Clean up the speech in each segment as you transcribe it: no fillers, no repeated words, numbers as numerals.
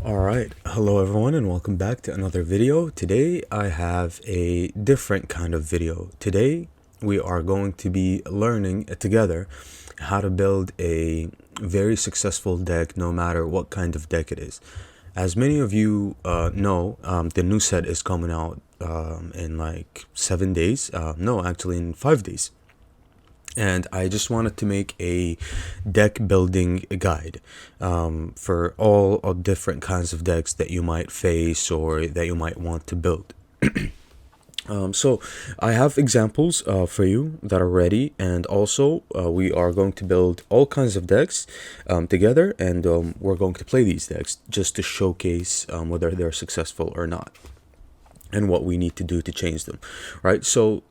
Alright, hello everyone and welcome back to another video. Today I have a different kind of video. Today we are going to be learning together how to build a very successful deck no matter what kind of deck it is. As many of you know, the new set is coming out in like 7 days. No, actually in 5 days. And I just wanted to make a deck building guide for all of different kinds of decks that you might face or that you might want to build. So I have examples for you that are ready, and also we are going to build all kinds of decks together, and we're going to play these decks just to showcase whether they're successful or not and what we need to do to change them, right? So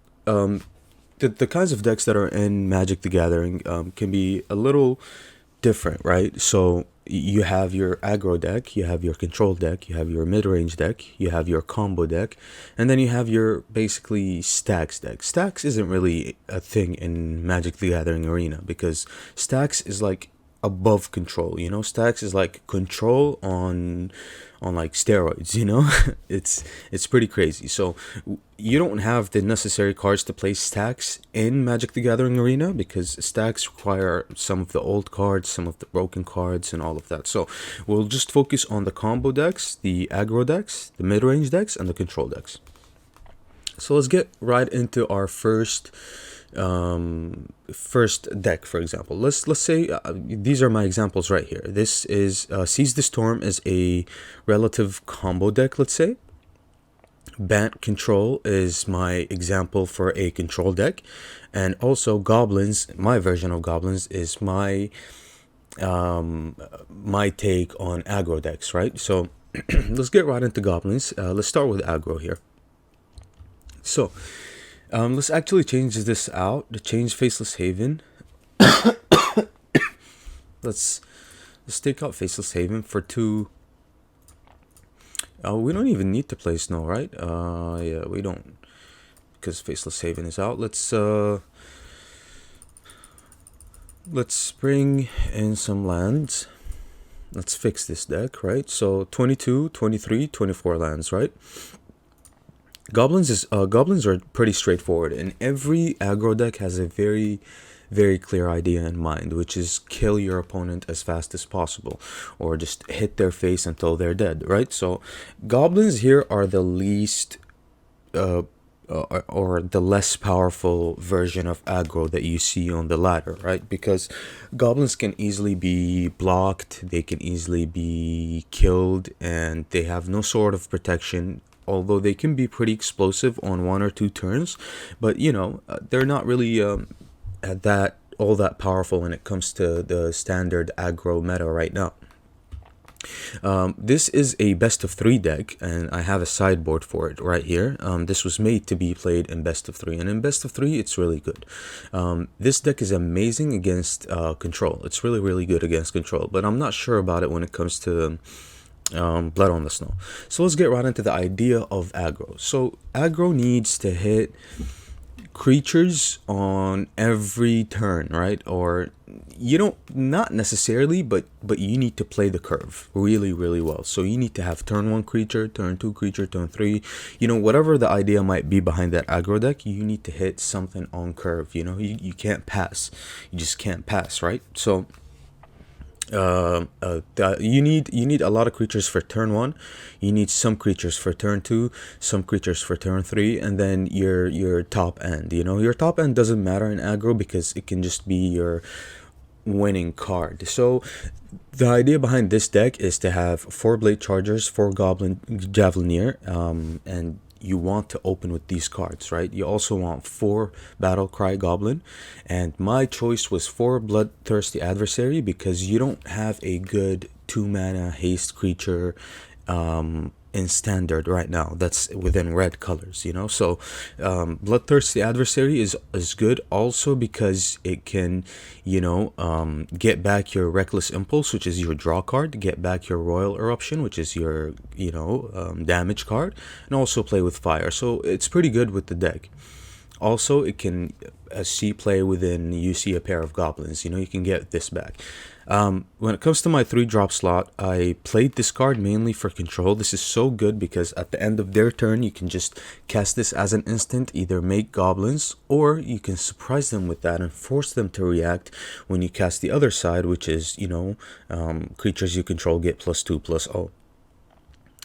the kinds of decks that are in Magic the Gathering can be a little different, right? So you have your aggro deck, you have your control deck, you have your mid-range deck, you have your combo deck, and then you have your basically stacks deck. Stacks isn't really a thing in Magic the Gathering arena because stacks is like above control, you know. Stacks is like control on like steroids, you know. it's pretty crazy. So you don't have the necessary cards to play stacks in Magic the Gathering arena because stacks require some of the old cards, some of the broken cards, and all of that. So we'll just focus on the combo decks, the aggro decks, the mid-range decks, and the control decks. So let's get right into our first deck. For example, let's say these are my examples right here. This is Seize the Storm is a relative combo deck, let's say. Bant Control is my example for a control deck, and also Goblins, my version of Goblins, is my my take on aggro decks, right? So let's get right into Goblins. Let's start with aggro here. So let's actually change this out. To change Faceless Haven. let's take out Faceless Haven for 2. We don't even need to play Snow, right? Yeah, we don't, because Faceless Haven is out. Let's bring in some lands. Let's fix this deck, right? So 22, 23, 24 lands, right? Goblins are pretty straightforward, and every aggro deck has a very clear idea in mind, which is kill your opponent as fast as possible or just hit their face until they're dead, right? So goblins here are the least or the less powerful version of aggro that you see on the ladder, right? Because goblins can easily be blocked, they can easily be killed, and they have no sort of protection, although they can be pretty explosive on 1 or 2 turns. But you know, they're not really all that powerful when it comes to the standard aggro meta right now. This is a best of 3 deck, and I have a sideboard for it right here. This was made to be played in best of 3, and in best of 3 it's really good. This deck is amazing against control. It's really good against control, but I'm not sure about it when it comes to Blood on the Snow. So let's get right into the idea of aggro. So aggro needs to hit creatures on every turn, right? Or you don't, not necessarily, but you need to play the curve really well. So you need to have turn 1 creature, turn 2 creature, turn 3, you know, whatever the idea might be behind that aggro deck, you need to hit something on curve. You know, you can't pass, you just can't pass, right? So you need a lot of creatures for turn 1, you need some creatures for turn 2, some creatures for turn 3, and then your top end. You know, your top end doesn't matter in aggro because it can just be your winning card. So the idea behind this deck is to have 4 Blade Chargers, 4 Goblin Javelineer, and you want to open with these cards, right? You also want 4 Battle Cry Goblin, and my choice was 4 Bloodthirsty Adversary because you don't have a good 2-mana haste creature in standard right now that's within red colors, you know. So Bloodthirsty Adversary is good also because it can, you know, get back your Reckless Impulse, which is your draw card, get back your Royal Eruption, which is your, you know, damage card, and also play with fire. So it's pretty good with the deck. Also, it can see play within you see a pair of goblins. You can get this back. When it comes to my 3-drop slot, I played this card mainly for control. This is so good because at the end of their turn, you can just cast this as an instant, either make goblins, or you can surprise them with that and force them to react when you cast the other side, which is, creatures you control get +2/+0.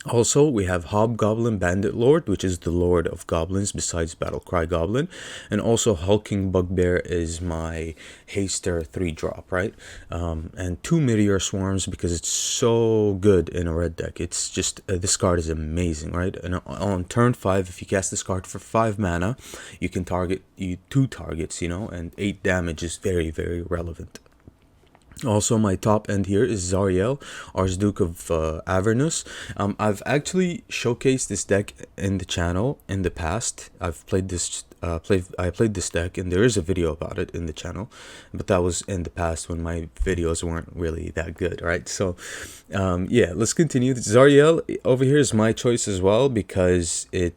Also, we have Hobgoblin Bandit Lord, which is the Lord of Goblins besides Battlecry Goblin. And also Hulking Bugbear is my Haster 3-drop, right? And 2 Meteor Swarms because it's so good in a red deck. It's just, this card is amazing, right? And on turn 5, if you cast this card for 5 mana, you can target 2 targets, and 8 damage is very, very relevant. Also, my top end here is Zariel, Archduke of Avernus. I've actually showcased this deck in the channel in the past. I've played this. I played this deck, and there is a video about it in the channel, but that was in the past when my videos weren't really that good, right? So, yeah, let's continue. Zariel over here is my choice as well because it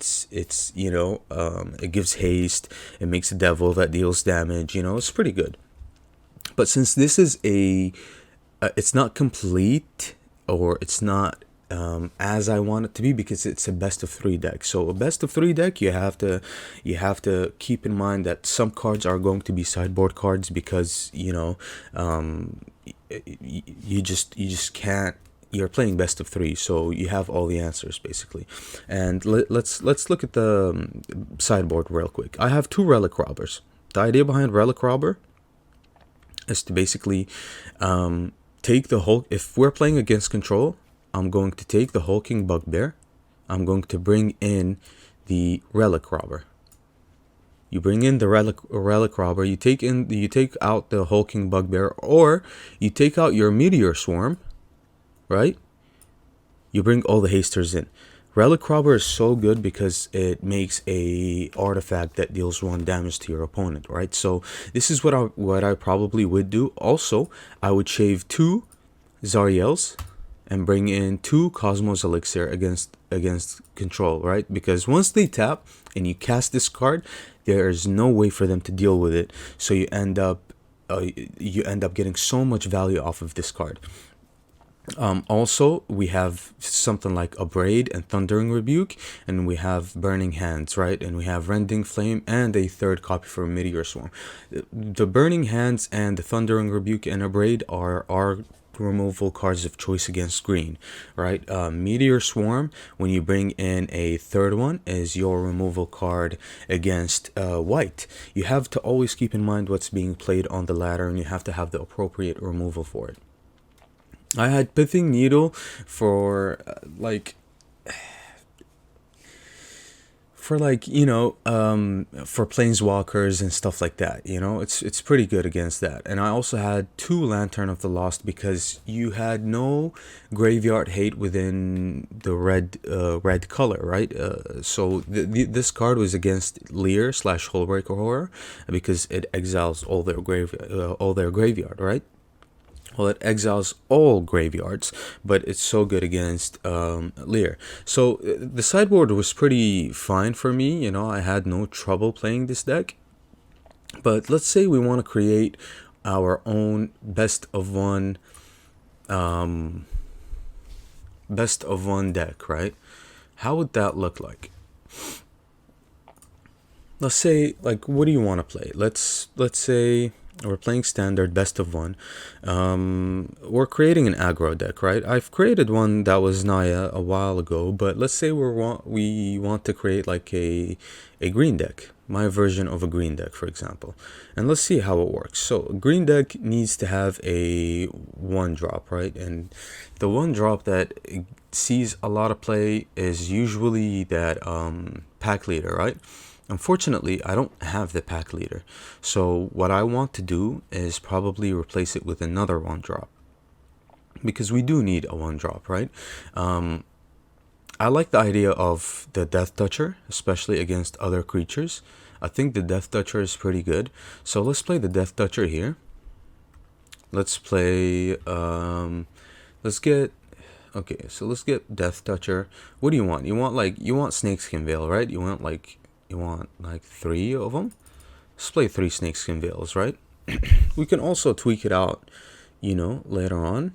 gives haste. It makes a devil that deals damage. It's pretty good. But since this is it's not complete, or it's not as I want it to be, because it's a best of 3 deck. So a best of 3 deck, you have to keep in mind that some cards are going to be sideboard cards because you just can't. You're playing best of 3, so you have all the answers basically. And let's look at the sideboard real quick. I have 2 Relic Robbers. The idea behind Relic Robber is to basically take the Hulk. If we're playing against control, I'm going to take the Hulking Bugbear. I'm going to bring in the Relic Robber. You bring in the Relic Robber. You take out the Hulking Bugbear, or you take out your Meteor Swarm, right? You bring all the hasters in. Relic Robber is so good because it makes a artifact that deals 1 damage to your opponent, right? So this is what I probably would do. Also, I would shave 2 Zariels and bring in 2 Cosmos Elixir against control, right? Because once they tap and you cast this card, there is no way for them to deal with it. So you end up getting so much value off of this card. Also, we have something like Abrade and Thundering Rebuke, and we have Burning Hands, right? And we have Rending Flame and a 3rd copy for Meteor Swarm. The Burning Hands and the Thundering Rebuke and Abrade are our removal cards of choice against green, right? Meteor Swarm, when you bring in a 3rd one, is your removal card against white. You have to always keep in mind what's being played on the ladder, and you have to have the appropriate removal for it. I had Pithing Needle for planeswalkers and stuff like that. It's pretty good against that. And I also had 2 Lantern of the Lost because you had no graveyard hate within the red color, right? So this card was against Leer / Hullbreaker Horror because it exiles all their graveyard, right? Well, it exiles all graveyards, but it's so good against Leer. So the sideboard was pretty fine for me. I had no trouble playing this deck. But let's say we want to create our own best of one deck, right? How would that look like? Let's say, what do you want to play? Let's say we're playing standard best of 1. We're creating an aggro deck, right? I've created one that was Naya a while ago, but let's say we want to create a green deck, my version of a green deck, for example. And let's see how it works. So a green deck needs to have a 1-drop, right? And the 1-drop that sees a lot of play is usually that pack leader, right? Unfortunately, I don't have the pack leader. So what I want to do is probably replace it with another 1-drop. Because we do need a 1-drop, right? I like the idea of the Death Toucher, especially against other creatures. I think the Death Toucher is pretty good. So let's play the Death Toucher here. Let's play, let's get Death Toucher. What do you want? You want Snakeskin Veil, right? You want You want like 3 of them. Let's play 3 Snakeskin Veils, right? We can also tweak it out, you know, later on.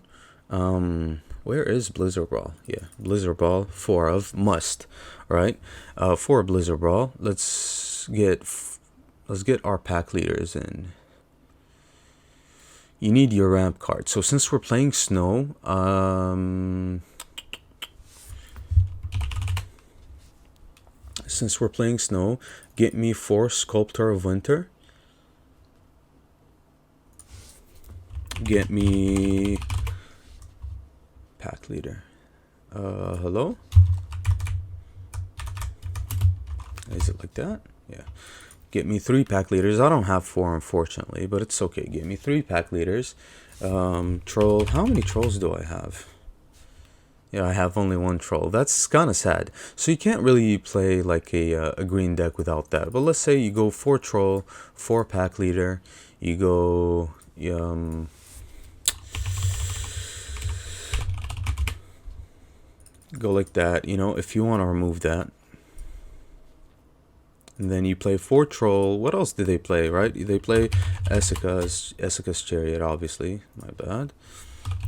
Where is Blizzard Brawl? Yeah, Blizzard Brawl, 4 of must, right? For Blizzard Brawl, let's get our pack leaders in. You need your ramp card. So since we're playing snow, get me 4 Sculptor of Winter. Get me pack leader. Hello? Is it like that? Yeah. Get me 3 pack leaders. I don't have 4, unfortunately, but it's okay. Get me 3 pack leaders. Troll. How many trolls do I have? Yeah, I have only 1 troll. That's kind of sad. So you can't really play like a green deck without that. But let's say you go 4 troll, 4 pack leader. You go go like that, you know, if you want to remove that. And then you play 4 troll. What else do they play, right? They play Essica's Chariot, obviously. My bad.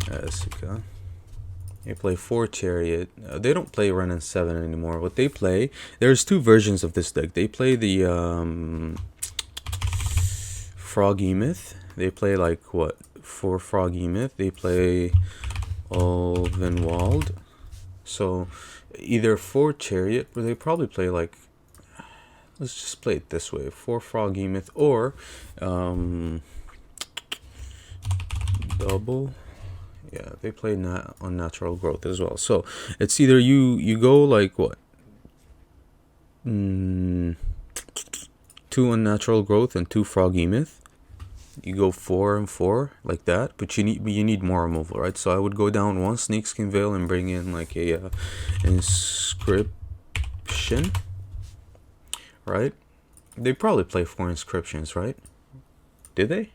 Essica. They play 4 Chariot. They don't play Ren and 7 anymore. What they play, there's 2 versions of this deck. They play the Froggy Myth. They play like what? 4 Froggy Myth. They play Olvenwald. So either 4 Chariot, or they probably play like, let's just play it this way, 4 Froggy Myth, or double. Yeah, they play Unnatural Growth as well. So it's either you go like what, 2 Unnatural Growth and 2 Froggy Myth. You go 4 and 4 like that, but you need more removal, right? So I would go down 1 Snakeskin Veil and bring in like a inscription, right? They probably play 4 inscriptions, right? Did they?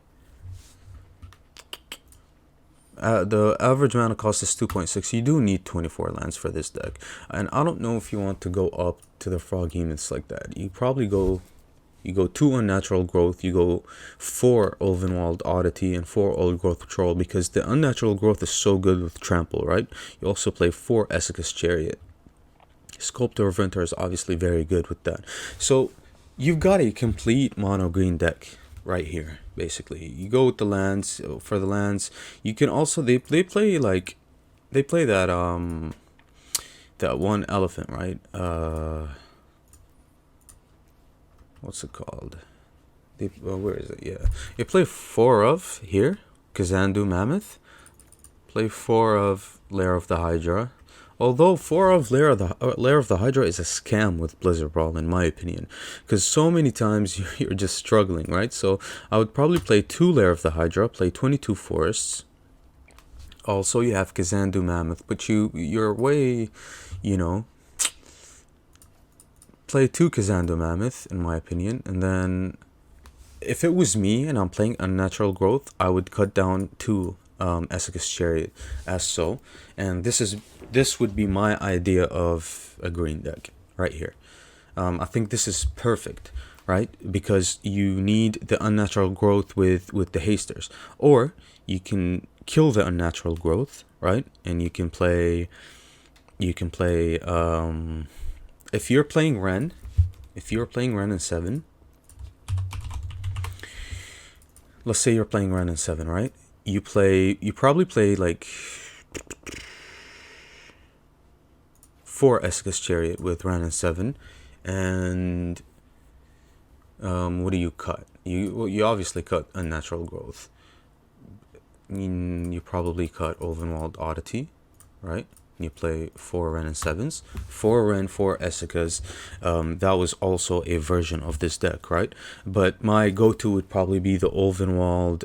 The average mana cost is 2.6. You do need 24 lands for this deck, and I don't know if you want to go up to the Froggy Myths like that. You probably go. You go 2 Unnatural Growth, you go 4 Olvenwald Oddity, and 4 Old Growth Troll, because the Unnatural Growth is so good with Trample, right? You also play 4 Essica's Chariot. Sculptor of Winter is obviously very good with that. So you've got a complete mono green deck right here, basically. You go with the lands. For the lands, you can also, they play like, they play that, that 1 elephant, right? What's it called? Where is it? Yeah, you play 4 of here, Kazandu Mammoth. Play 4 of Lair of the Hydra. Although 4 of Lair of the Hydra is a scam with Blizzard Brawl, in my opinion, because so many times you're just struggling, right? So I would probably play 2 Lair of the Hydra, play 22 Forests. Also, you have Kazandu Mammoth, but you're way, you know. Play 2 Kazandu Mammoth, in my opinion, and then if it was me and I'm playing Unnatural Growth, I would cut down 2 Essica's Chariot as so, and this would be my idea of a green deck right here. I think this is perfect, right? Because you need the Unnatural Growth with the hasters, or you can kill the Unnatural Growth, right? And you can play if you're playing Ren in 7, let's say you're playing Ren in 7, right? You probably play like 4 Essica's Chariot with Ren in 7, and what do you cut? You obviously cut Unnatural Growth. You probably cut Olvenwald Oddity, right? You play 4 Ren and 7s, 4 Ren, 4 Essicas. That was also a version of this deck, right? But my go-to would probably be the Olvenwald,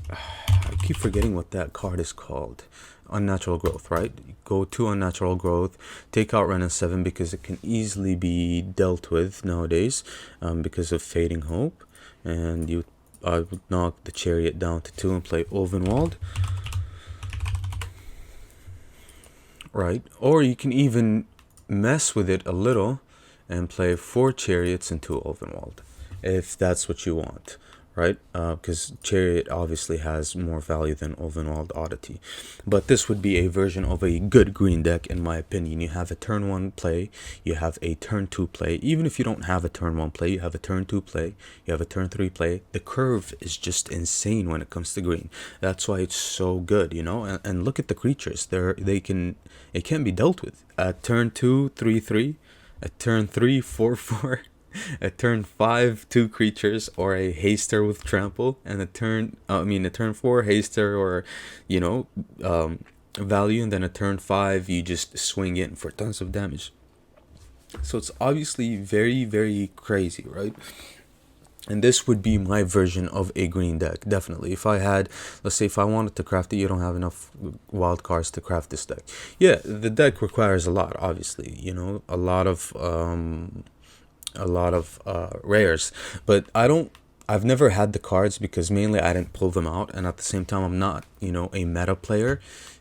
I keep forgetting what that card is called. Unnatural Growth, right? Go to Unnatural Growth, take out Ren and 7 because it can easily be dealt with nowadays because of Fading Hope. And I would knock the Chariot down to 2 and play Olvenwald. Right? Or you can even mess with it a little and play 4 chariots and 2 Ulvenwald, if that's what you want, right? Because chariot obviously has more value than Ulvenwald Oddity. But this would be a version of a good green deck, in my opinion. You have a turn 1 play, you have a turn 2 play. Even if you don't have a turn 1 play, you have a turn 2 play, you have a turn 3 play. The curve is just insane when it comes to green. That's why it's so good, you know? And look at the creatures. It can be dealt with. At turn 2, 3/3. At turn 3, 4/4. At turn 5, 2 creatures or a haster with trample, and a turn 4 haster or value, and then a turn 5 you just swing in for tons of damage. So it's obviously very, very crazy, right? And this would be my version of a green deck, definitely. If I had, let's say if I wanted to craft it, you don't have enough wild cards to craft this deck. Yeah, the deck requires a lot, obviously, a lot of rares, but I've never had the cards because mainly I didn't pull them out, and at the same time I'm not a meta player,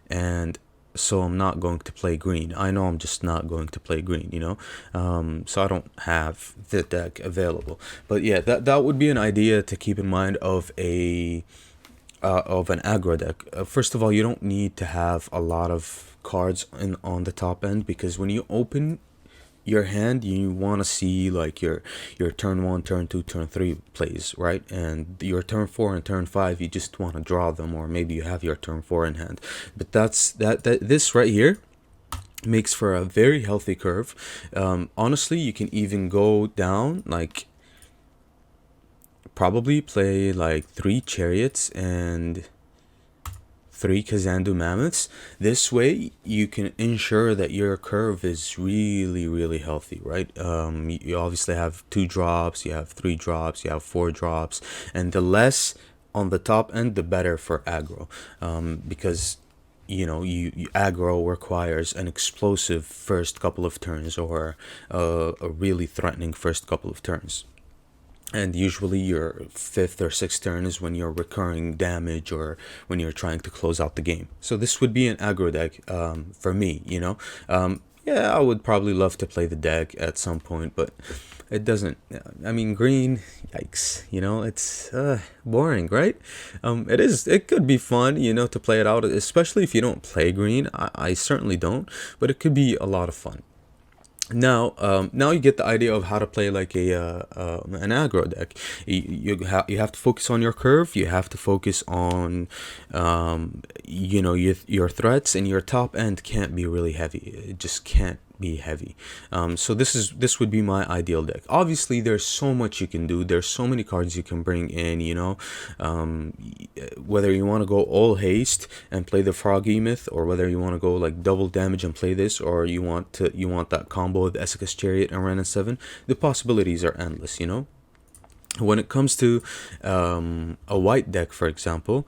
and so I'm not going to play green. I know I'm just not going to play green, so I don't have the deck available. But yeah, that would be an idea to keep in mind of an aggro deck. First of all, you don't need to have a lot of cards on the top end, because when you open your hand, you want to see like your turn 1, turn 2, turn 3 plays, right? And your turn 4 and turn 5, you just want to draw them, or maybe you have your turn 4 in hand. But this right here makes for a very healthy curve. Honestly, you can even go down, like probably play like 3 chariots and 3 Kazandu Mammoths. This way you can ensure that your curve is really, really healthy, right? You obviously have 2 drops, you have 3 drops, you have 4 drops, and the less on the top end, the better for aggro, because aggro requires an explosive first couple of turns, or a really threatening first couple of turns. And usually your 5th or 6th turn is when you're recurring damage, or when you're trying to close out the game. So this would be an aggro deck for me, yeah, I would probably love to play the deck at some point, but it doesn't. I mean, green, yikes, it's boring, right? It could be fun, to play it out, especially if you don't play green. I certainly don't, but it could be a lot of fun. Now you get the idea of how to play like an aggro deck. You have to focus on your curve. You have to focus on your threats, and your top end can't be really heavy. It just can't be heavy. So this would be my ideal deck. Obviously, there's so much you can do. There's so many cards you can bring in. Whether you want to go all haste and play the Froggy Myth, or whether you want to go like double damage and play this, or you want that combo with Esseka's Chariot and Ren 7. The possibilities are endless. When it comes to a white deck, for example,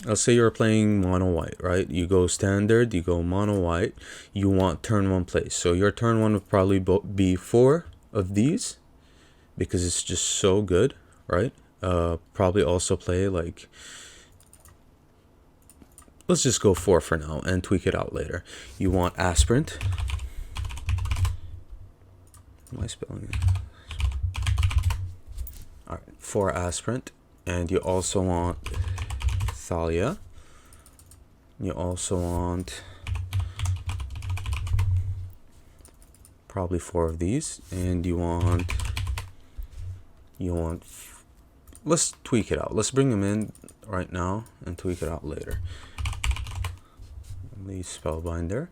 let's say you're playing mono white, right? You go standard, you go mono white, you want turn 1 plays. So your turn 1 would probably be 4 of these, because it's just so good, right? Probably also play like, let's just go 4 for now and tweak it out later. You want Aspirant. Am I spelling it? Alright, 4 Aspirant. And you also want Thalia. You also want probably 4 of these, and you want let's tweak it out. Let's bring them in right now and tweak it out later. The Spellbinder.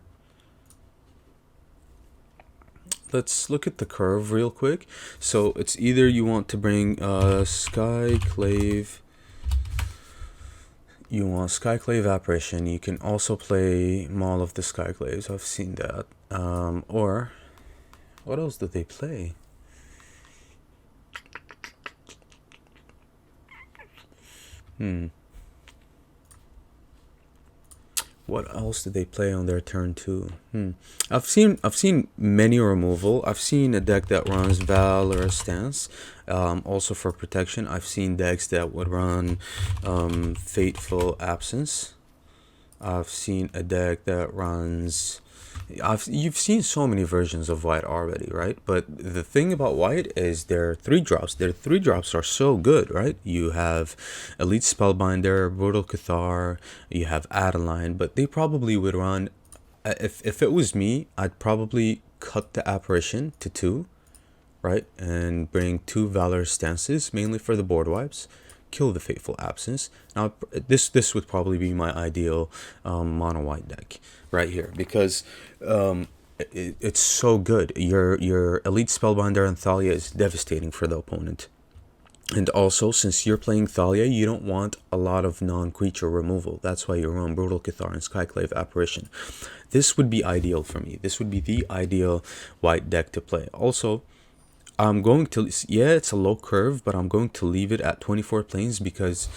Let's look at the curve real quick. So it's either you want to bring Skyclave. You want Skyclave Apparition. You can also play Maul of the Skyclaves. I've seen that. Or what else did they play? What else did they play on their turn 2? I've seen many removal. I've seen a deck that runs Valorous Stance, also for protection. I've seen decks that would run Fateful Absence. I've seen a deck that runs. You've seen so many versions of white already, right? But the thing about white is their three drops. Their three drops are so good, right? You have Elite Spellbinder, Brutal Cathar, you have Adeline, but they probably would run. If it was me, I'd probably cut the apparition to two, right? And bring two Valor stances, mainly for the board wipes. Kill the Fateful Absence. Now, this would probably be my ideal mono white deck right here, because it's so good. Your Elite Spellbinder and Thalia is devastating for the opponent. And also, since you're playing Thalia, you don't want a lot of non-creature removal. That's why you run Brutal Cathar and Skyclave Apparition. This would be ideal for me. This would be the ideal white deck to play. Also, I'm going to, yeah, it's a low curve, but I'm going to leave it at 24 planes because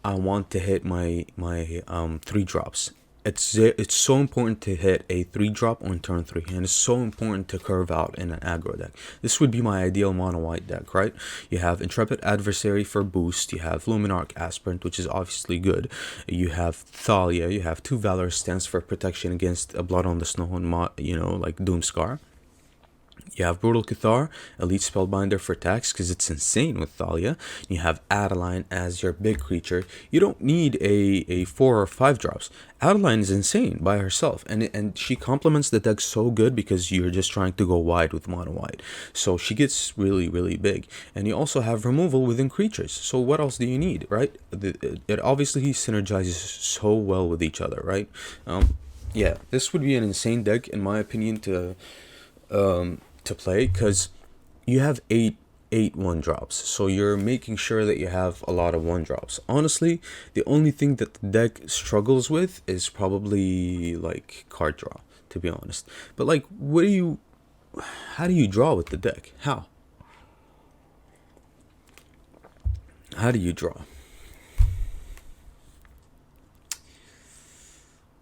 I want to hit my 3 drops. It's so important to hit a 3 drop on turn 3, and it's so important to curve out in an aggro deck. This would be my ideal mono white deck, right? You have Intrepid Adversary for boost, you have Luminarch Aspirant, which is obviously good, you have Thalia, you have 2 Valor Stance for protection against a Blood on the Snow and like Doomscar. You have Brutal Cathar, Elite Spellbinder for attacks because it's insane with Thalia. You have Adeline as your big creature. You don't need a 4 or 5 drops. Adeline is insane by herself, and she complements the deck so good because you're just trying to go wide with mono white. So she gets really, really big. And you also have removal within creatures. So what else do you need, right? It obviously synergizes so well with each other, right? Yeah, this would be an insane deck in my opinion to play, because you have eight 1-drops, so you're making sure that you have a lot of 1-drops. Honestly, the only thing that the deck struggles with is probably like card draw, to be honest. But like, how do you draw with the deck? How do you draw?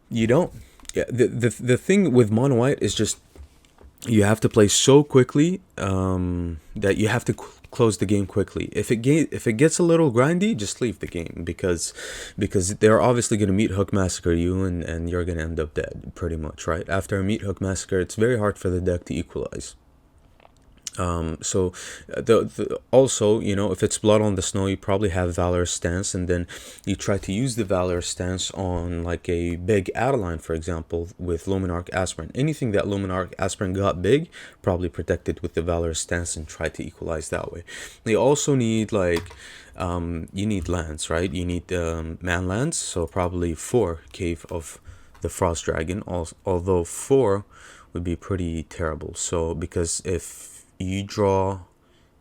You don't. Yeah, the thing with mono white is just you have to play so quickly that you have to close the game quickly. If it gets a little grindy, just leave the game, because they're obviously going to meat hook massacre you, and you're going to end up dead pretty much, right? After a meat hook massacre, it's very hard for the deck to equalize. So also, if it's Blood on the Snow, you probably have Valor Stance, and then you try to use the Valor Stance on like a big Adeline, for example, with Luminarch Aspirant. Anything that Luminarch Aspirant got big, probably protected with the Valor Stance and try to equalize that way. They also need like you need lands, right? You need man lands, so probably 4 Cave of the Frost Dragon, although 4 would be pretty terrible. So because if you draw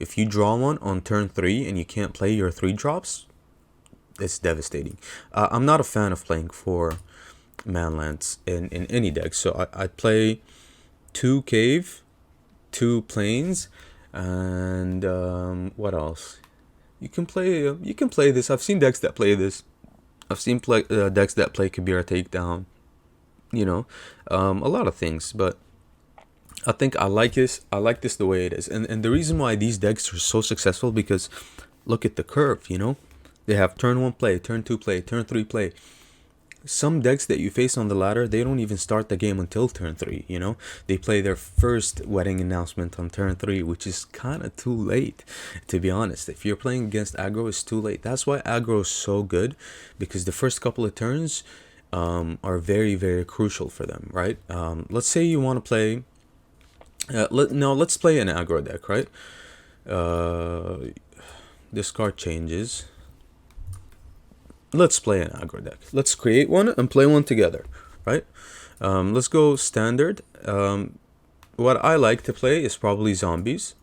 one on turn 3 and you can't play your 3 drops, it's devastating. I'm not a fan of playing 4 manlands in any deck, so I'd play 2 cave, 2 plains, and what else? You can play this. I've seen decks that play this. I've seen decks that play Kabira Takedown. A lot of things, but I think I like this the way it is. And the reason why these decks are so successful, because look at the curve, They have turn 1 play, turn 2 play, turn 3 play. Some decks that you face on the ladder, they don't even start the game until turn 3, They play their first wedding announcement on turn 3, which is kind of too late, to be honest. If you're playing against aggro, it's too late. That's why aggro is so good, because the first couple of turns are very, very crucial for them, right? Let's say you want to play... let's play an aggro deck, right? This card changes. Let's play an aggro deck. Let's create one and play one together, right? Let's go standard. What I like to play is probably zombies.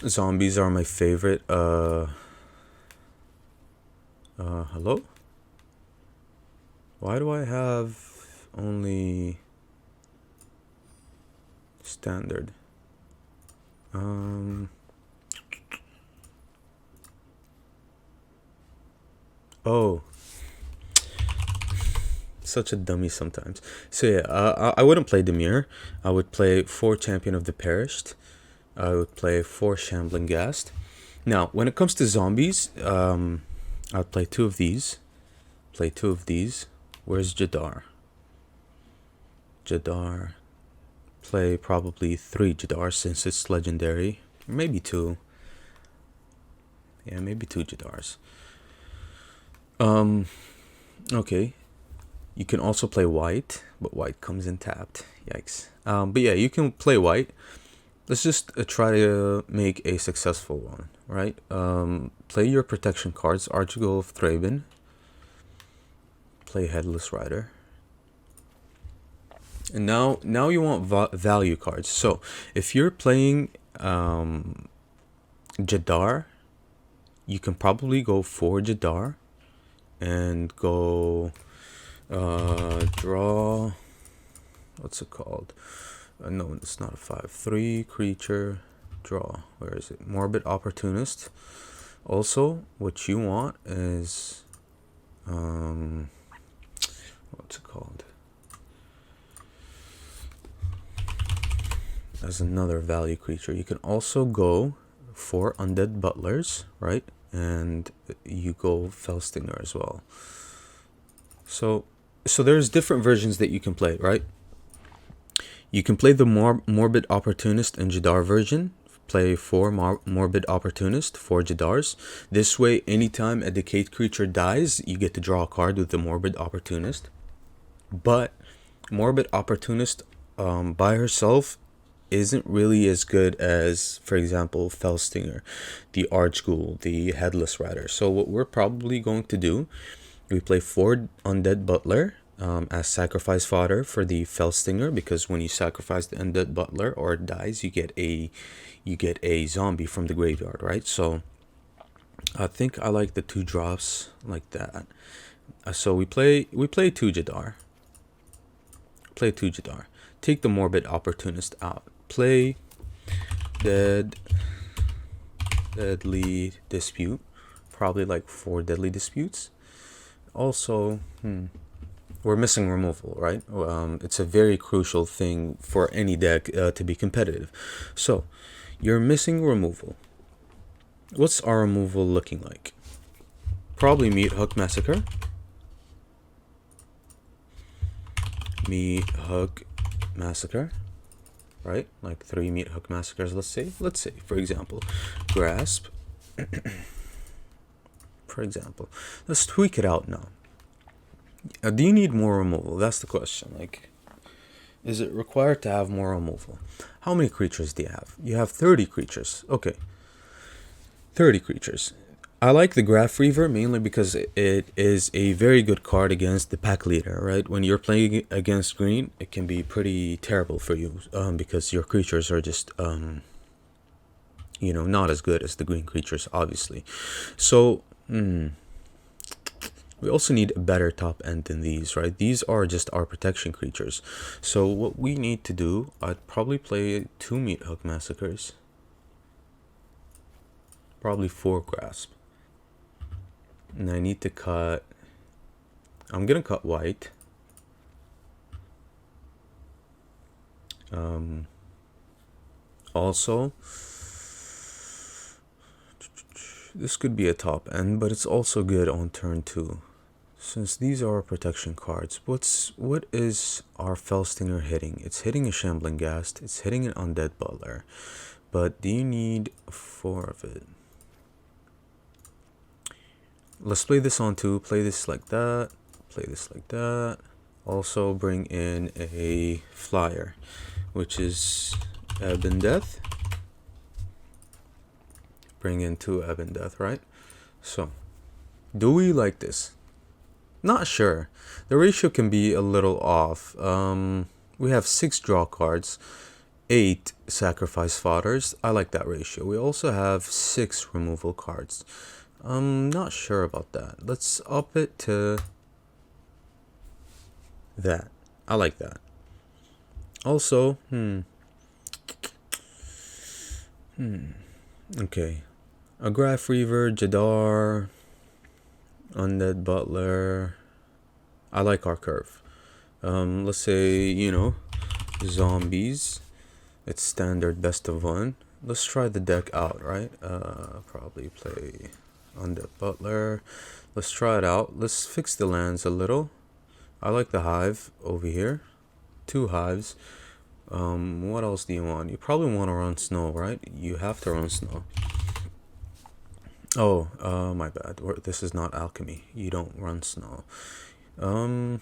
Zombies are my favorite. Hello? Why do I have only... standard? Oh, such a dummy sometimes. So yeah, I wouldn't play Demir. I would play 4 Champion of the Perished. I would play 4 Shambling Ghast. Now, when it comes to zombies, I'd play 2 of these. play 2 of these. Where's Jadar? Jadar. Play probably 3 Jadars since it's legendary. Maybe 2. Yeah, maybe 2 Jadars. Okay. You can also play white, but white comes in tapped. Yikes. But yeah, you can play white. Let's just try to make a successful one, right? Play your protection cards. Archegol of Thraben. Play Headless Rider. And now you want value cards. So if you're playing Jadar, you can probably go for Jadar and go draw. What's it called? No, it's not a 5/3 creature. Draw. Where is it? Morbid Opportunist. Also, what you want is what's it called? As another value creature. You can also go for Undead Butlers, right? And you go Felstinger as well. So there's different versions that you can play, right? You can play the Morbid Opportunist and Jadar version. Play 4 Morbid Opportunist, 4 Jadars. This way, anytime a decayed creature dies, you get to draw a card with the Morbid Opportunist. But Morbid Opportunist by herself isn't really as good as, for example, Felstinger, the Archghoul, the Headless Rider. So what we're probably going to do, we play 4 Undead Butler as sacrifice fodder for the Felstinger, because when you sacrifice the Undead Butler or it dies, you get a zombie from the graveyard, right? So I think I like the 2 drops like that. So we play 2 Jadar. Play 2 Jadar. Take the Morbid Opportunist out. Play Deadly Dispute. Probably like 4 Deadly Disputes. Also, we're missing removal, right? It's a very crucial thing for any deck to be competitive. So, you're missing removal. What's our removal looking like? Probably Meat Hook Massacre. Meat Hook Massacre, right? Like 3 Meat Hook Massacres, let's say, for example, Grasp. For example, let's tweak it out now. Do you need more removal? That's the question. Like, is it required to have more removal? How many creatures do you have? You have 30 creatures. Okay, 30 creatures. I like the Graph Reaver mainly because it is a very good card against the pack leader, right? When you're playing against green, it can be pretty terrible for you because your creatures are just, not as good as the green creatures, obviously. So, we also need a better top end than these, right? These are just our protection creatures. So what we need to do, I'd probably play 2 Meat Hook Massacres. Probably 4 Grasp. And I need to cut... I'm gonna cut white. Also, this could be a top end, but it's also good on turn 2. Since these are protection cards, what is our Felstinger hitting? It's hitting a Shambling Ghast, it's hitting an Undead Butler. But do you need 4 of it? Let's play this on 2, play this like that, play this like that. Also bring in a flyer, which is Ebon Death. Bring in 2 Ebon Death, right? So, do we like this? Not sure. The ratio can be a little off. We have 6 draw cards, 8 sacrifice fodders. I like that ratio. We also have 6 removal cards. I'm not sure about that. Let's up it to that. I like that. Also, okay. A Graph Reaver, Jadar, Undead Butler. I like our curve. Let's say, zombies. It's standard best of 1. Let's try the deck out, right? Probably play Undead Butler. Let's try it out. Let's fix the lands a little. I like the hive over here. 2 hives. What else do you want? You probably want to run snow, right? You have to run snow. Oh, my bad. This is not alchemy. You don't run snow. Alright.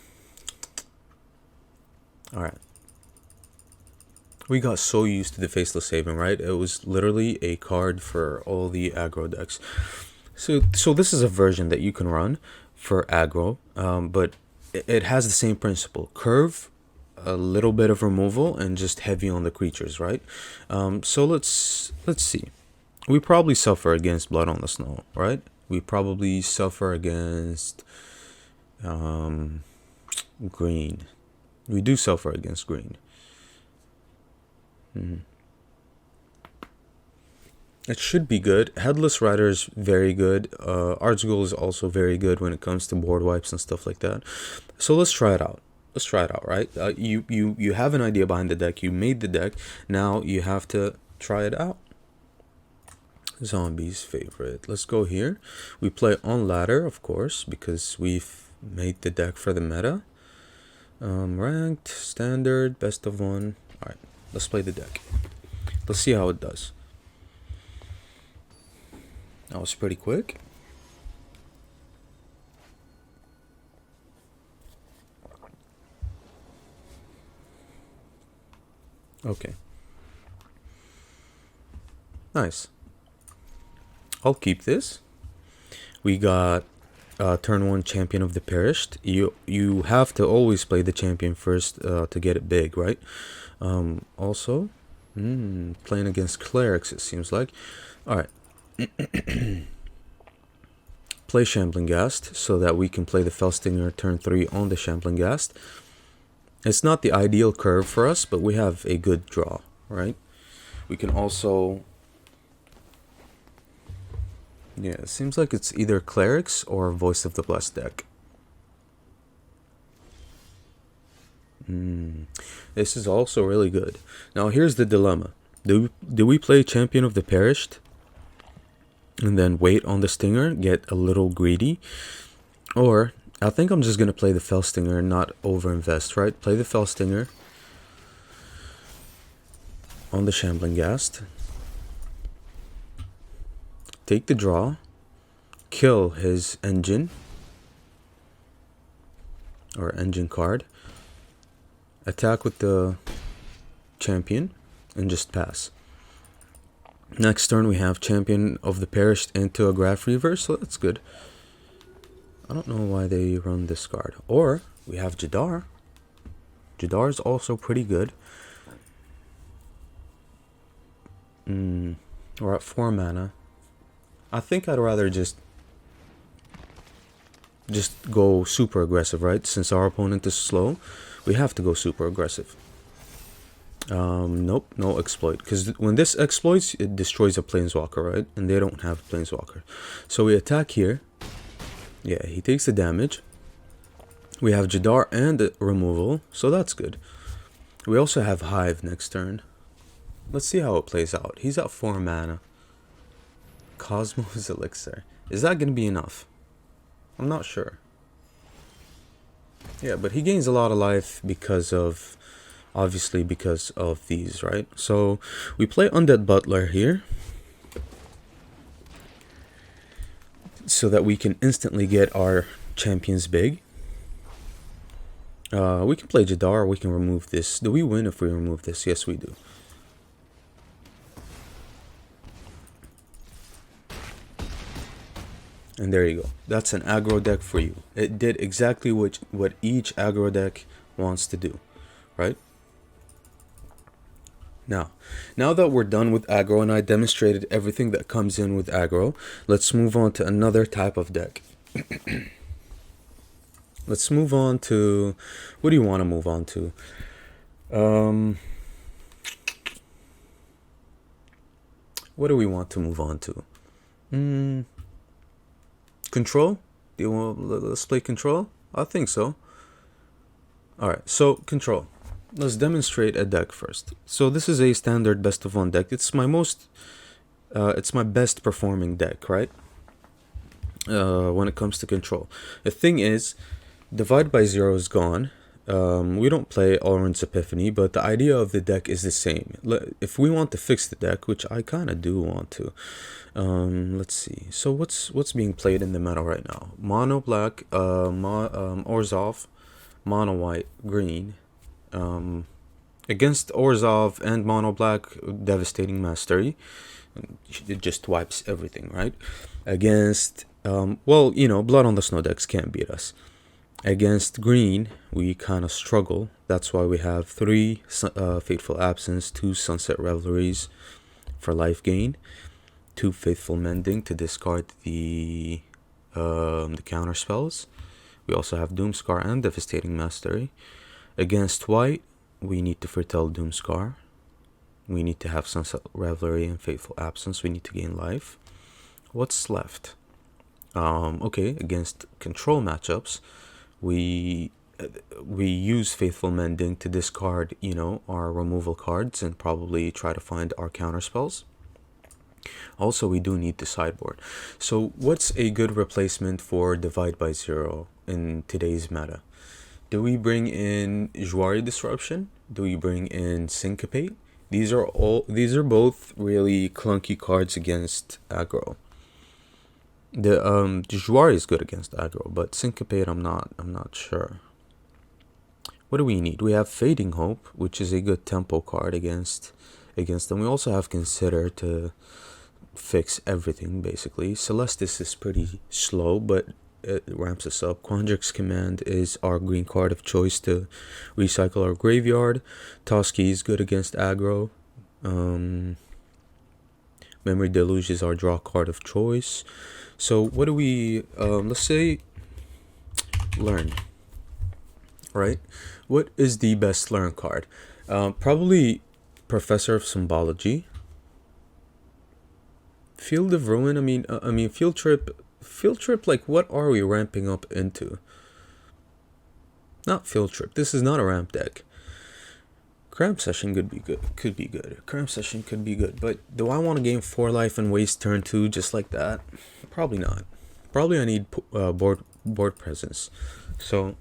We got so used to the Faceless Haven, right? It was literally a card for all the aggro decks. So this is a version that you can run for aggro, but it has the same principle. Curve, a little bit of removal, and just heavy on the creatures, right? So let's see. We probably suffer against Blood on the Snow, right? We probably suffer against green. We do suffer against green. It should be good. Headless Rider is very good. Artsghoul is also very good when it comes to board wipes and stuff like that. So let's try it out. Let's try it out, right? You have an idea behind the deck. You made the deck. Now you have to try it out. Zombies favorite. Let's go here. We play on ladder, of course, because we've made the deck for the meta. Ranked, standard, best of 1. All right, let's play the deck. Let's see how it does. That was pretty quick. Okay. Nice. I'll keep this. We got turn 1 Champion of the Perished. You have to always play the champion first to get it big, right? Also, playing against clerics, it seems like. All right. Play Shambling Ghast so that we can play the Felstinger turn 3 on the Shambling Ghast. It's not the ideal curve for us, but we have a good draw, right? We can also... Yeah, it seems like it's either Clerics or Voice of the Blessed deck. This is also really good. Now here's the dilemma. Do we play Champion of the Perished and then wait on the Stinger, get a little greedy? Or, I think I'm just going to play the Felstinger and not overinvest, right? Play the Felstinger on the Shambling Ghast. Take the draw. Kill his engine. Or engine card. Attack with the champion and just pass. Next turn we have Champion of the Perished into a Graph Reaver, so that's good. I don't know why they run this card. Or we have Jadar. Jadar is also pretty good. We're at 4 mana. I think I'd rather just go super aggressive, right? Since our opponent is slow, we have to go super aggressive. Nope, no exploit. Because when this exploits, it destroys a planeswalker, right? And they don't have a planeswalker. So we attack here. Yeah, he takes the damage. We have Jadar and the removal, so that's good. We also have Hive next turn. Let's see how it plays out. He's at 4 mana. Cosmos Elixir. Is that going to be enough? I'm not sure. Yeah, but he gains a lot of life because of... Obviously because of these, right? So we play Undead Butler here. So that we can instantly get our champions big. We can play Jadar, we can remove this. Do we win if we remove this? Yes, we do. And there you go. That's an aggro deck for you. It did exactly what each aggro deck wants to do, right? Now that we're done with aggro and I demonstrated everything that comes in with aggro, let's move on to another type of deck. Let's move on to... What do you want to move on to? What do we want to move on to? Control? Do you want... Let's play Control? I think so. Alright, so Control. Let's demonstrate a deck first. So this is a standard best of 1 deck. It's my best performing deck, right? when it comes to control. The thing is, divide by zero is gone. We don't play Orange Epiphany, but the idea of the deck is the same. If we want to fix the deck, which I kind of do want to, let's see. So what's being played in the meta right now? Mono black, Orzhov, mono white, green. Against Orzhov and mono black, devastating mastery. It just wipes everything, right? Against well, Blood on the Snow decks can't beat us. Against green, we kind of struggle. That's why we have 3 Fateful Absence, 2 Sunset Revelries for life gain, 2 Faithful Mending to discard the counter spells. We also have Doomscar and Devastating Mastery. Against white, we need to foretell Doomscar. We need to have Sunset Revelry and Faithful Absence. We need to gain life. What's left? Okay, against control matchups, we use Faithful Mending to discard, our removal cards and probably try to find our counter spells. Also, we do need the sideboard. So what's a good replacement for Divide by Zero in today's meta? Do we bring in Jouari Disruption? Do we bring in Syncopate? These are both really clunky cards against aggro. The Jouari is good against aggro, but Syncopate I'm not sure. What do we need? We have Fading Hope, which is a good tempo card against them. We also have Consider to fix everything basically. Celestis is pretty slow, but it ramps us up. Quandrix Command is our green card of choice to recycle our graveyard. Toski is good against aggro. Memory Deluge is our draw card of choice. So what do we, let's say, learn, right? What is the best learn card? Probably Professor of Symbology. Field of Ruin, I mean, Field Trip, like, what are we ramping up into? Not Field Trip, this is not a ramp deck. Cramp Session could be good. Cramp Session could be good, but do I want to gain 4 life and waste turn 2 just like that? Probably not. Probably I need board presence. So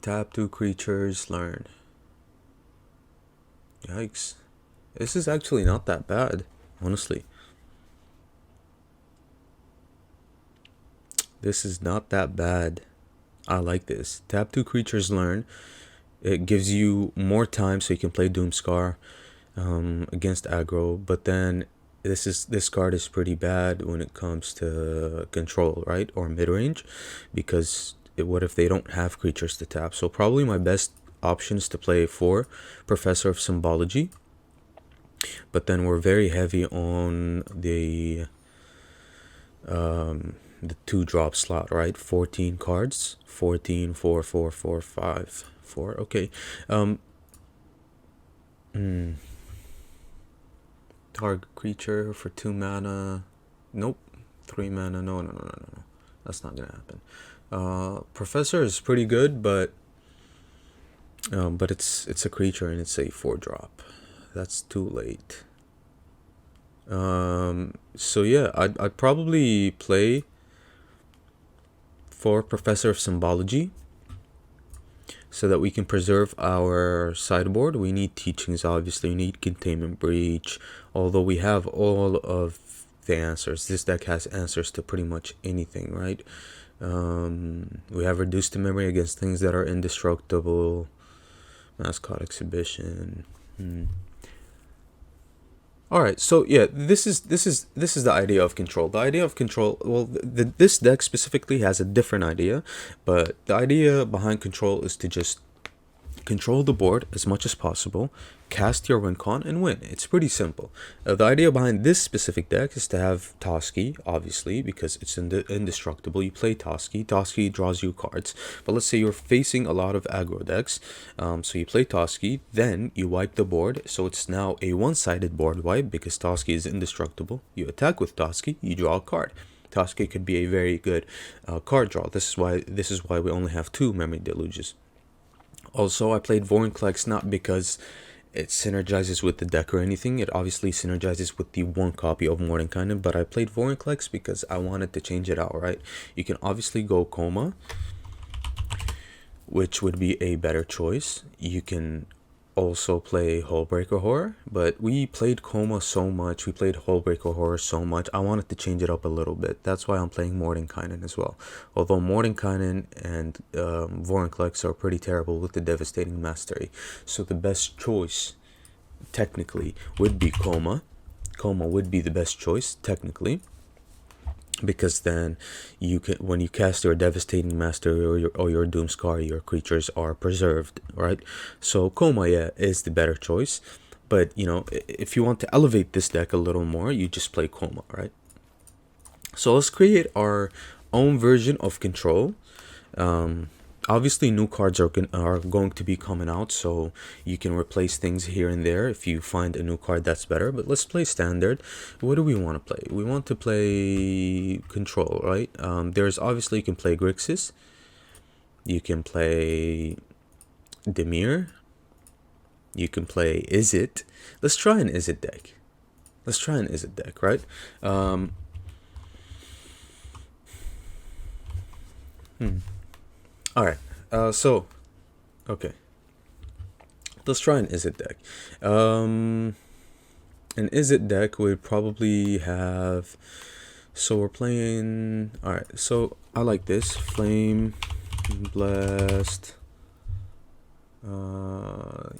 tap 2 creatures, learn. Yikes. This is actually not that bad, honestly. This is not that bad. I like this. Tap 2 creatures, learn. It gives you more time so you can play Doomscar against aggro, but then this card is pretty bad when it comes to control, right? Or mid-range, because what if they don't have creatures to tap? So probably my best options to play for Professor of Symbology, but then we're very heavy on the 2-drop slot, right? 14 cards, 14, 4, 4, 4, 5, 4. Okay. Target creature for 2 mana. Nope. 3 mana. No. That's not gonna happen. Professor is pretty good, but it's a creature and it's a 4-drop. That's too late. So yeah, I'd probably play for Professor of Symbology so that we can preserve our sideboard. We need Teachings, obviously. We need Containment Breach, although we have all of the answers. This deck has answers to pretty much anything, right? We have Reduced to Memory against things that are indestructible. Mascot Exhibition. All right, so yeah, this is the idea of control. The idea of control, well, this deck specifically has a different idea, but the idea behind control is to just control the board as much as possible, cast your win con, and win. It's pretty simple. The idea behind this specific deck is to have Toski, obviously, because it's indestructible. You play Toski. Toski draws you cards. But let's say you're facing a lot of aggro decks. So you play Toski, then you wipe the board. So it's now a one-sided board wipe because Toski is indestructible. You attack with Toski, you draw a card. Toski could be a very good card draw. This is why we only have 2 Memory Deluges. Also, I played Vorinclex not because it synergizes with the deck or anything. It obviously synergizes with the one copy of Mordenkainen, but I played Vorinclex because I wanted to change it out, right? You can obviously go Coma, which would be a better choice. You can also play Hullbreaker Horror, but we played Coma so much, we played Hullbreaker Horror so much, I wanted to change it up a little bit. That's why I'm playing Mordenkainen as well. Although Mordenkainen and Vorinclex are pretty terrible with the Devastating Mastery. So the best choice, technically, would be Coma. Coma would be the best choice, technically, because then you can, when you cast your Devastating Mastery or your Doomscar, your creatures are preserved, right? So Coma, yeah, is the better choice, but you know, if you want to elevate this deck a little more, you just play Coma, right? So let's create our own version of Control. Obviously new cards are going to be coming out, so you can replace things here and there if you find a new card that's better, but let's play standard. What do we want to play? We want to play Control, right? There's obviously, you can play Grixis, you can play Demir, you can play Izzet. Let's try an Izzet deck. Right? All right. So okay, let's try an Izzet deck. An Izzet deck would probably have. So we're playing. All right. So I like this Flame Blast. Yeah.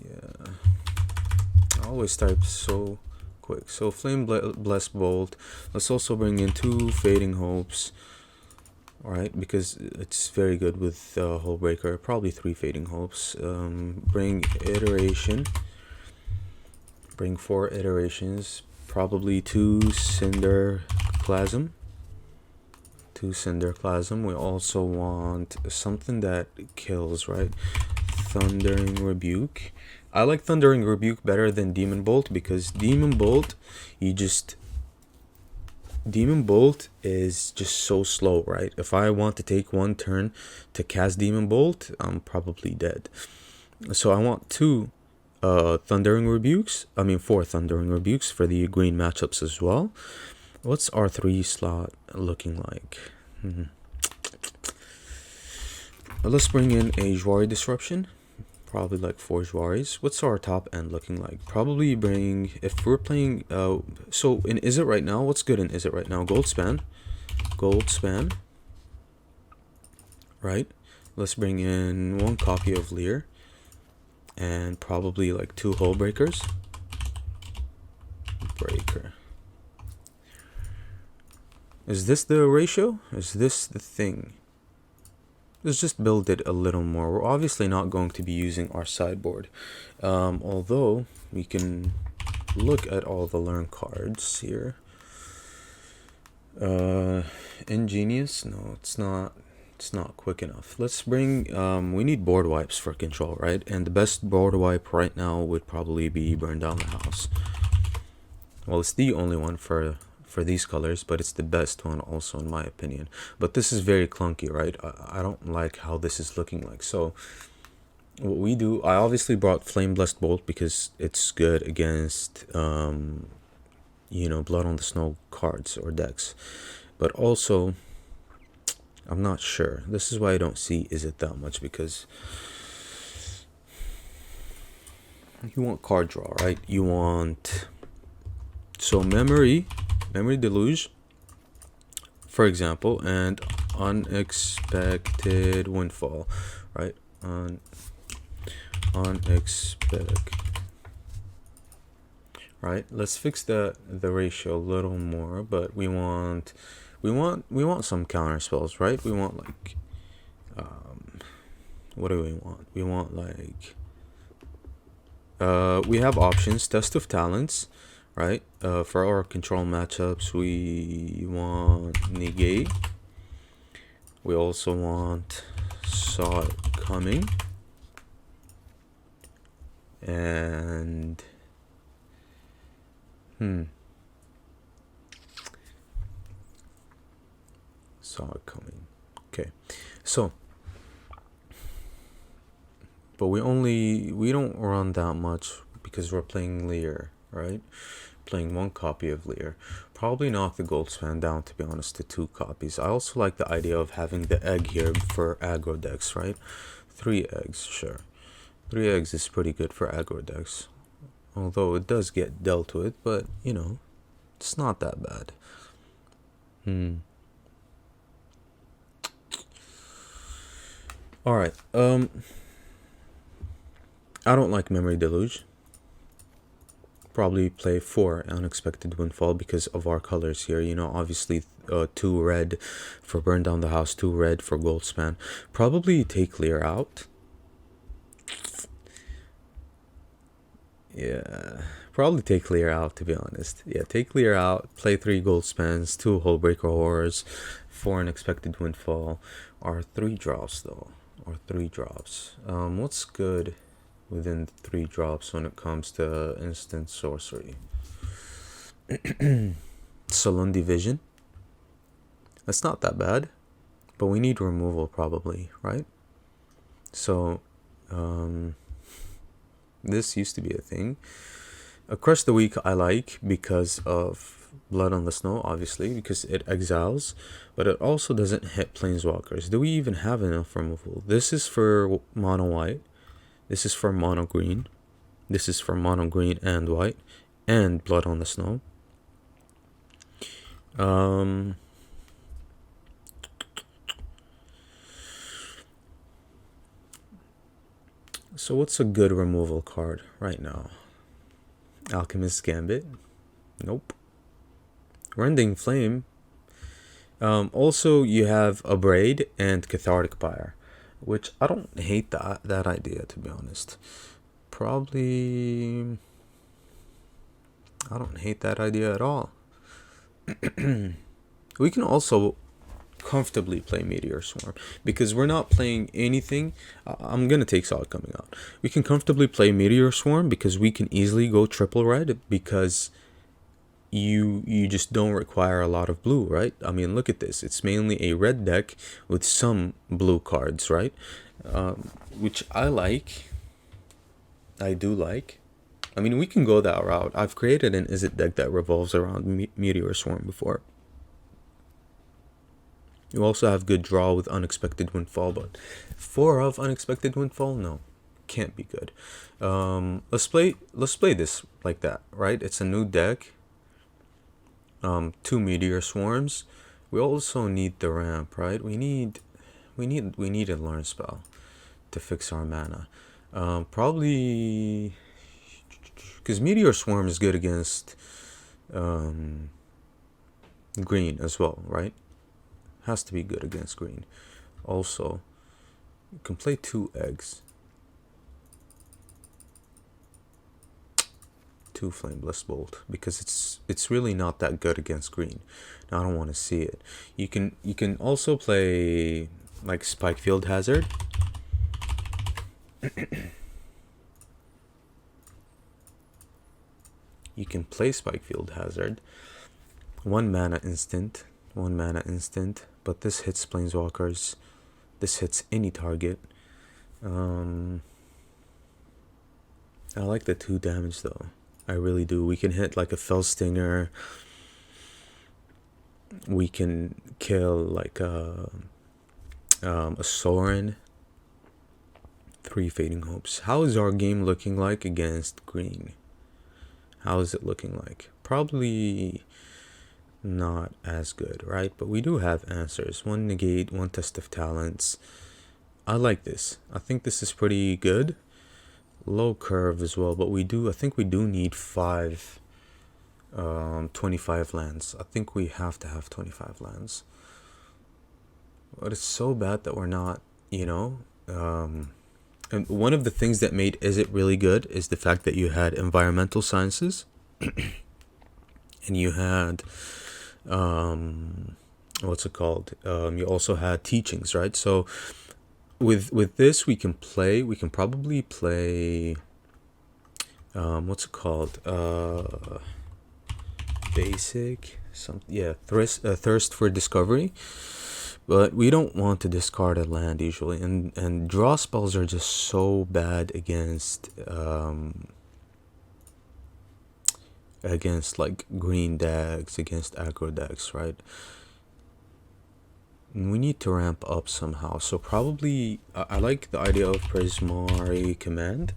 I always type so quick. So Blast Bolt. Let's also bring in 2 Fading Hopes. Alright, because it's very good with Hullbreaker. Probably 3 Fading Hopes. Bring Iteration. Bring 4 Iterations. Probably 2 Cinder Clasm. We also want something that kills, right? Thundering Rebuke. I like Thundering Rebuke better than Demon Bolt, because Demon Bolt is just so slow, right? If I want to take 1 turn to cast Demon Bolt, I'm probably dead. So I want 2 Thundering Rebukes. 4 Thundering Rebukes for the green matchups as well. What's our 3 slot looking like? Let's bring in a Jwari Disruption. Probably like 4 Jwaris. What's our top end looking like? Probably bring, if we're playing, so in Izzet right now, what's good in Izzet right now? Gold Span, right? Let's bring in 1 copy of Leer, and probably like 2 Hullbreakers. Is this the ratio? Is this the thing? Let's just build it a little more. We're obviously not going to be using our sideboard, although we can look at all the learn cards here. Ingenious? No, it's not quick enough. Let's bring, we need board wipes for Control, right? And the best board wipe right now would probably be Burn Down the House. Well, it's the only one for these colors, but it's the best one also in my opinion. But this is very clunky, right? I don't like how this is looking like. So what we do, I obviously brought Flame Blessed Bolt because it's good against you know, Blood on the Snow cards or decks. But also, I'm not sure. This is why I don't see Izzet that much, because you want card draw, right? You want, so Memory Deluge, for example, and Unexpected Windfall, right? Unexpected. Right, let's fix the ratio a little more, but we want some counter spells, right? We want like what do we want? We want like we have options. Test of Talents, right? For our control matchups, we want Negate. We also want Saw It Coming, and saw it coming. Okay, so but we don't run that much because we're playing Lear, right? Playing one copy of Lear. Probably knock the gold span down, to be honest, to 2 copies. I also like the idea of having the egg here for aggro decks, right? 3 eggs, sure. 3 eggs is pretty good for aggro decks. Although it does get dealt with, but, you know, it's not that bad. Alright, I don't like Memory Deluge. Probably play 4 Unexpected Windfall because of our colors here. You know, obviously 2 red for Burn Down the House, 2 red for Gold Span. Probably take Lear out. Yeah, probably take Lear out, to be honest. Yeah, take Lear out, play 3 Gold Spans, 2 Hullbreaker Horrors, 4 Unexpected Windfall, or 3 drops though, or 3 drops. What's good within 3 drops when it comes to instant sorcery? Saloon Division. That's not that bad, but we need removal probably, right? So, this used to be a thing. Crush the Weak I like because of Blood on the Snow, obviously, because it exiles, but it also doesn't hit Planeswalkers. Do we even have enough removal? This is for mono white. This is for mono green. This is for mono green and white, and Blood on the Snow. So what's a good removal card right now? Alchemist's Gambit? Nope. Rending Flame. Also, you have a Braid and Cathartic Pyre, which I don't hate that idea, to be honest. Probably, I don't hate that idea at all. We can also comfortably play Meteor Swarm because we're not playing anything. I'm gonna take Solid coming out. We can comfortably play Meteor Swarm because we can easily go triple red because you just don't require a lot of blue, right? I mean, look at this. It's mainly a red deck with some blue cards, right? Which I like. I do like. I mean, we can go that route. I've created an Izzet deck that revolves around Meteor Swarm before. You also have good draw with Unexpected Windfall, but 4 of Unexpected Windfall, no, can't be good. Let's play this like that, right? It's a new deck. 2 Meteor Swarms. We also need the ramp, right? We need a learn spell to fix our mana. Probably because Meteor Swarm is good against green as well, right? Has to be good against green. Also, you can play 2 eggs. 2 Flameless Bolt because it's really not that good against green. Now, I don't want to see it. You can also play like Spikefield Hazard. You can play Spikefield Hazard. 1 mana instant. 1 mana instant. But this hits Planeswalkers. This hits any target. I like the 2 damage though. I really do. We can hit like a Fellstinger. We can kill like a Sorin. 3 Fading Hopes. How is our game looking like against green? How is it looking like? Probably not as good, right? But we do have answers. 1 negate, 1 test of talents. I like this. I think this is pretty good. Low curve as well, but I think we do need 5 25 lands. I think we have to have 25 lands. But it's so bad that we're not, you know. And one of the things that made Izzet really good is the fact that you had environmental sciences and you had what's it called? You also had teachings, right? So with this we can probably play what's it called? Basic thirst for discovery. But we don't want to discard a land usually, and draw spells are just so bad against like green decks, against aggro decks, right? And we need to ramp up somehow. So probably I like the idea of Prismari Command.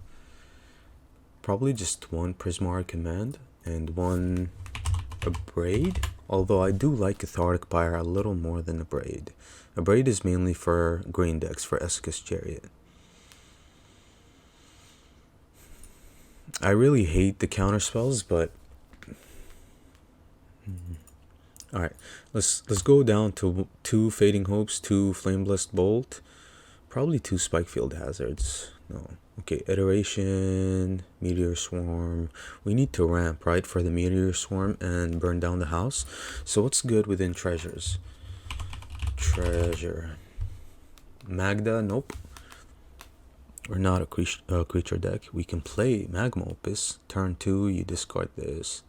Probably just one Prismari Command and one Abrade. Although I do like Cathartic Pyre a little more than Abrade. Abrade is mainly for green decks, for Escus Chariot. I really hate the counter spells, but all right, let's go down to 2 Fading Hopes, 2 Flameblessed Bolt, probably 2 Spikefield Hazards. No, okay, Iteration, Meteor Swarm. We need to ramp, right, for the Meteor Swarm and burn down the house. So what's good within treasures? Treasure. Magda, nope. We're not a creature deck. We can play Magma Opus. Turn 2, you discard this.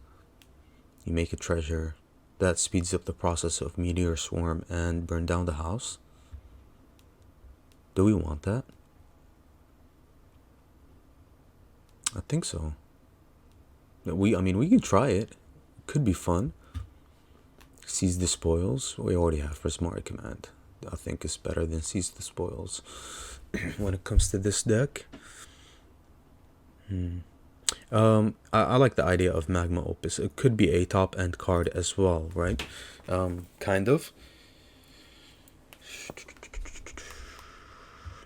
You make a treasure. That speeds up the process of Meteor Swarm and burn down the house. Do we want that? I think so. I mean, we can try it. Could be fun. Seize the Spoils. We already have Prismari Command. I think it's better than Seize the Spoils when it comes to this deck. I like the idea of Magma Opus. It could be a top end card as well, right? Kind of.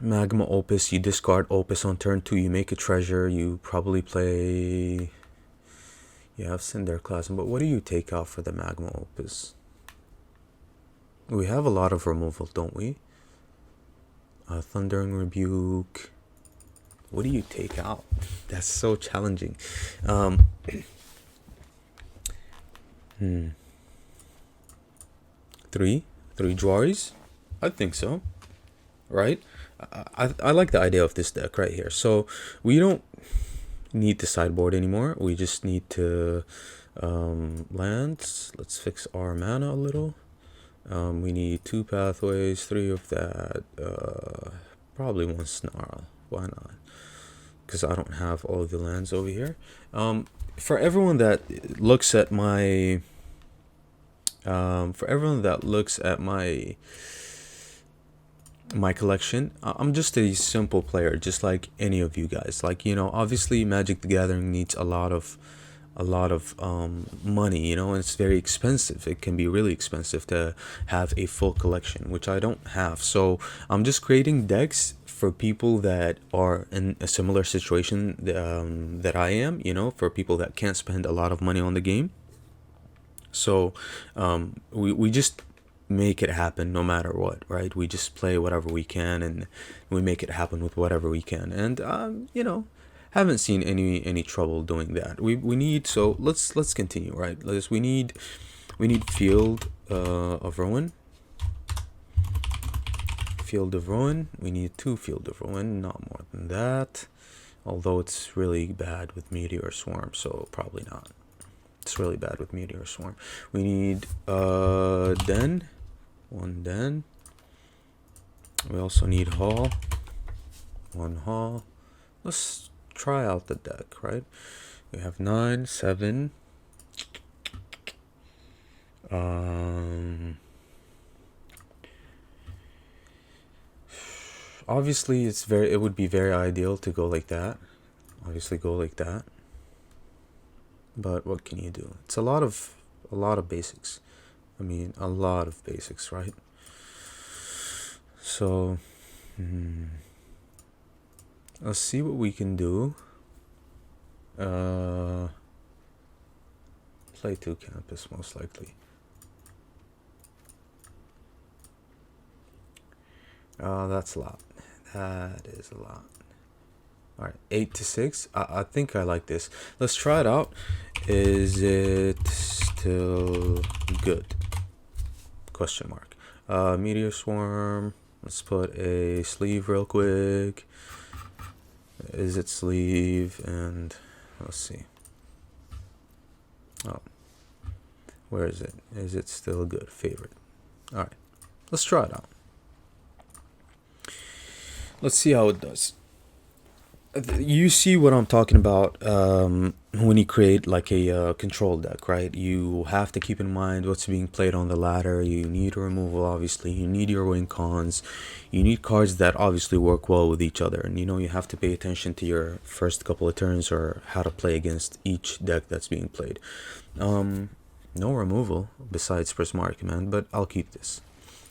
Magma Opus, you discard Opus on turn 2, you make a treasure, you probably play... You have Cinderclasm, but what do you take out for the Magma Opus? We have a lot of removal, don't we? Thundering Rebuke. What do you take out? That's so challenging. Three Jwaris? I think so. Right? I like the idea of this deck right here. So we don't need to sideboard anymore. We just need to land. Let's fix our mana a little. We need 2 pathways, 3 of that. Probably 1 Snarl. Why not? Because I don't have all of the lands over here. For everyone that looks at my my collection, I'm just a simple player, just like any of you guys. Like, you know, obviously Magic the Gathering needs a lot of money, you know, and it's very expensive. It can be really expensive to have a full collection, which I don't have. So I'm just creating decks for people that are in a similar situation that I am, you know, for people that can't spend a lot of money on the game. So we just make it happen no matter what, right? We just play whatever we can and we make it happen with whatever we can. And you know, haven't seen any trouble doing that. We need, so let's continue, right? We need Field of Ruin. Field of Ruin. We need 2 Field of Ruin, not more than that. Although it's really bad with Meteor Swarm, so probably not. It's really bad with Meteor Swarm. We need Den. 1 Den. We also need Hall. 1 Hall. Let's try out the deck, right? We have 9, 7. Obviously it would be very ideal to go like that. Obviously go like that. But what can you do? It's a lot of basics. I mean, a lot of basics, right? So let's see what we can do. Play 2 Campus most likely. That's a lot. That is a lot. All right, 8 to 6. I think I like this. Let's try it out. Is it still good? Question mark. Meteor Swarm. Let's put a sleeve real quick. Is it sleeve? And let's see. Oh, where is it? Is it still good? Favorite. All right. Let's try it out. Let's see how it does. You see what I'm talking about when you create like a control deck, right? You have to keep in mind what's being played on the ladder. You need a removal, obviously. You need your win cons. You need cards that obviously work well with each other. And you have to pay attention to your first couple of turns or how to play against each deck that's being played. No removal besides Prismatic Command, but I'll keep this.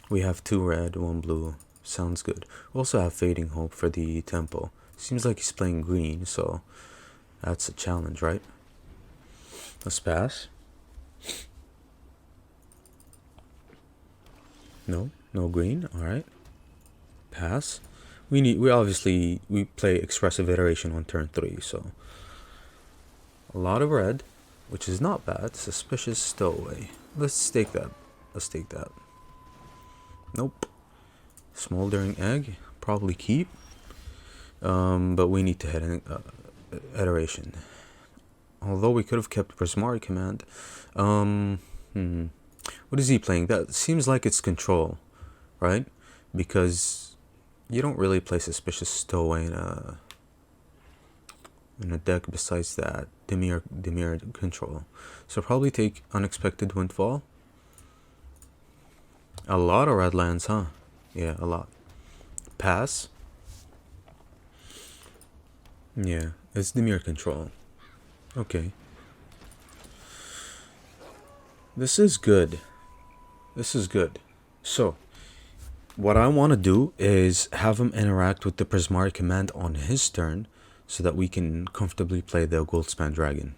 We have 2 red, 1 blue. Sounds good. We also have Fading Hope for the tempo. Seems like he's playing green, so that's a challenge, right? Let's pass. No green. All right. Pass. We play Expressive Iteration on turn 3, so a lot of red, which is not bad. Suspicious Stowaway. Let's take that. Nope. Smoldering Egg. Probably keep. But we need to hit an iteration. Although we could have kept Prismari Command. What is he playing? That seems like it's control, right? Because you don't really play Suspicious Stowaway in a deck besides that Dimir control. So probably take Unexpected Windfall. A lot of red lands, huh? Yeah, a lot. Pass. Yeah, it's Dimir control. Okay. This is good. So, what I want to do is have him interact with the Prismari Command on his turn so that we can comfortably play the Goldspan Dragon.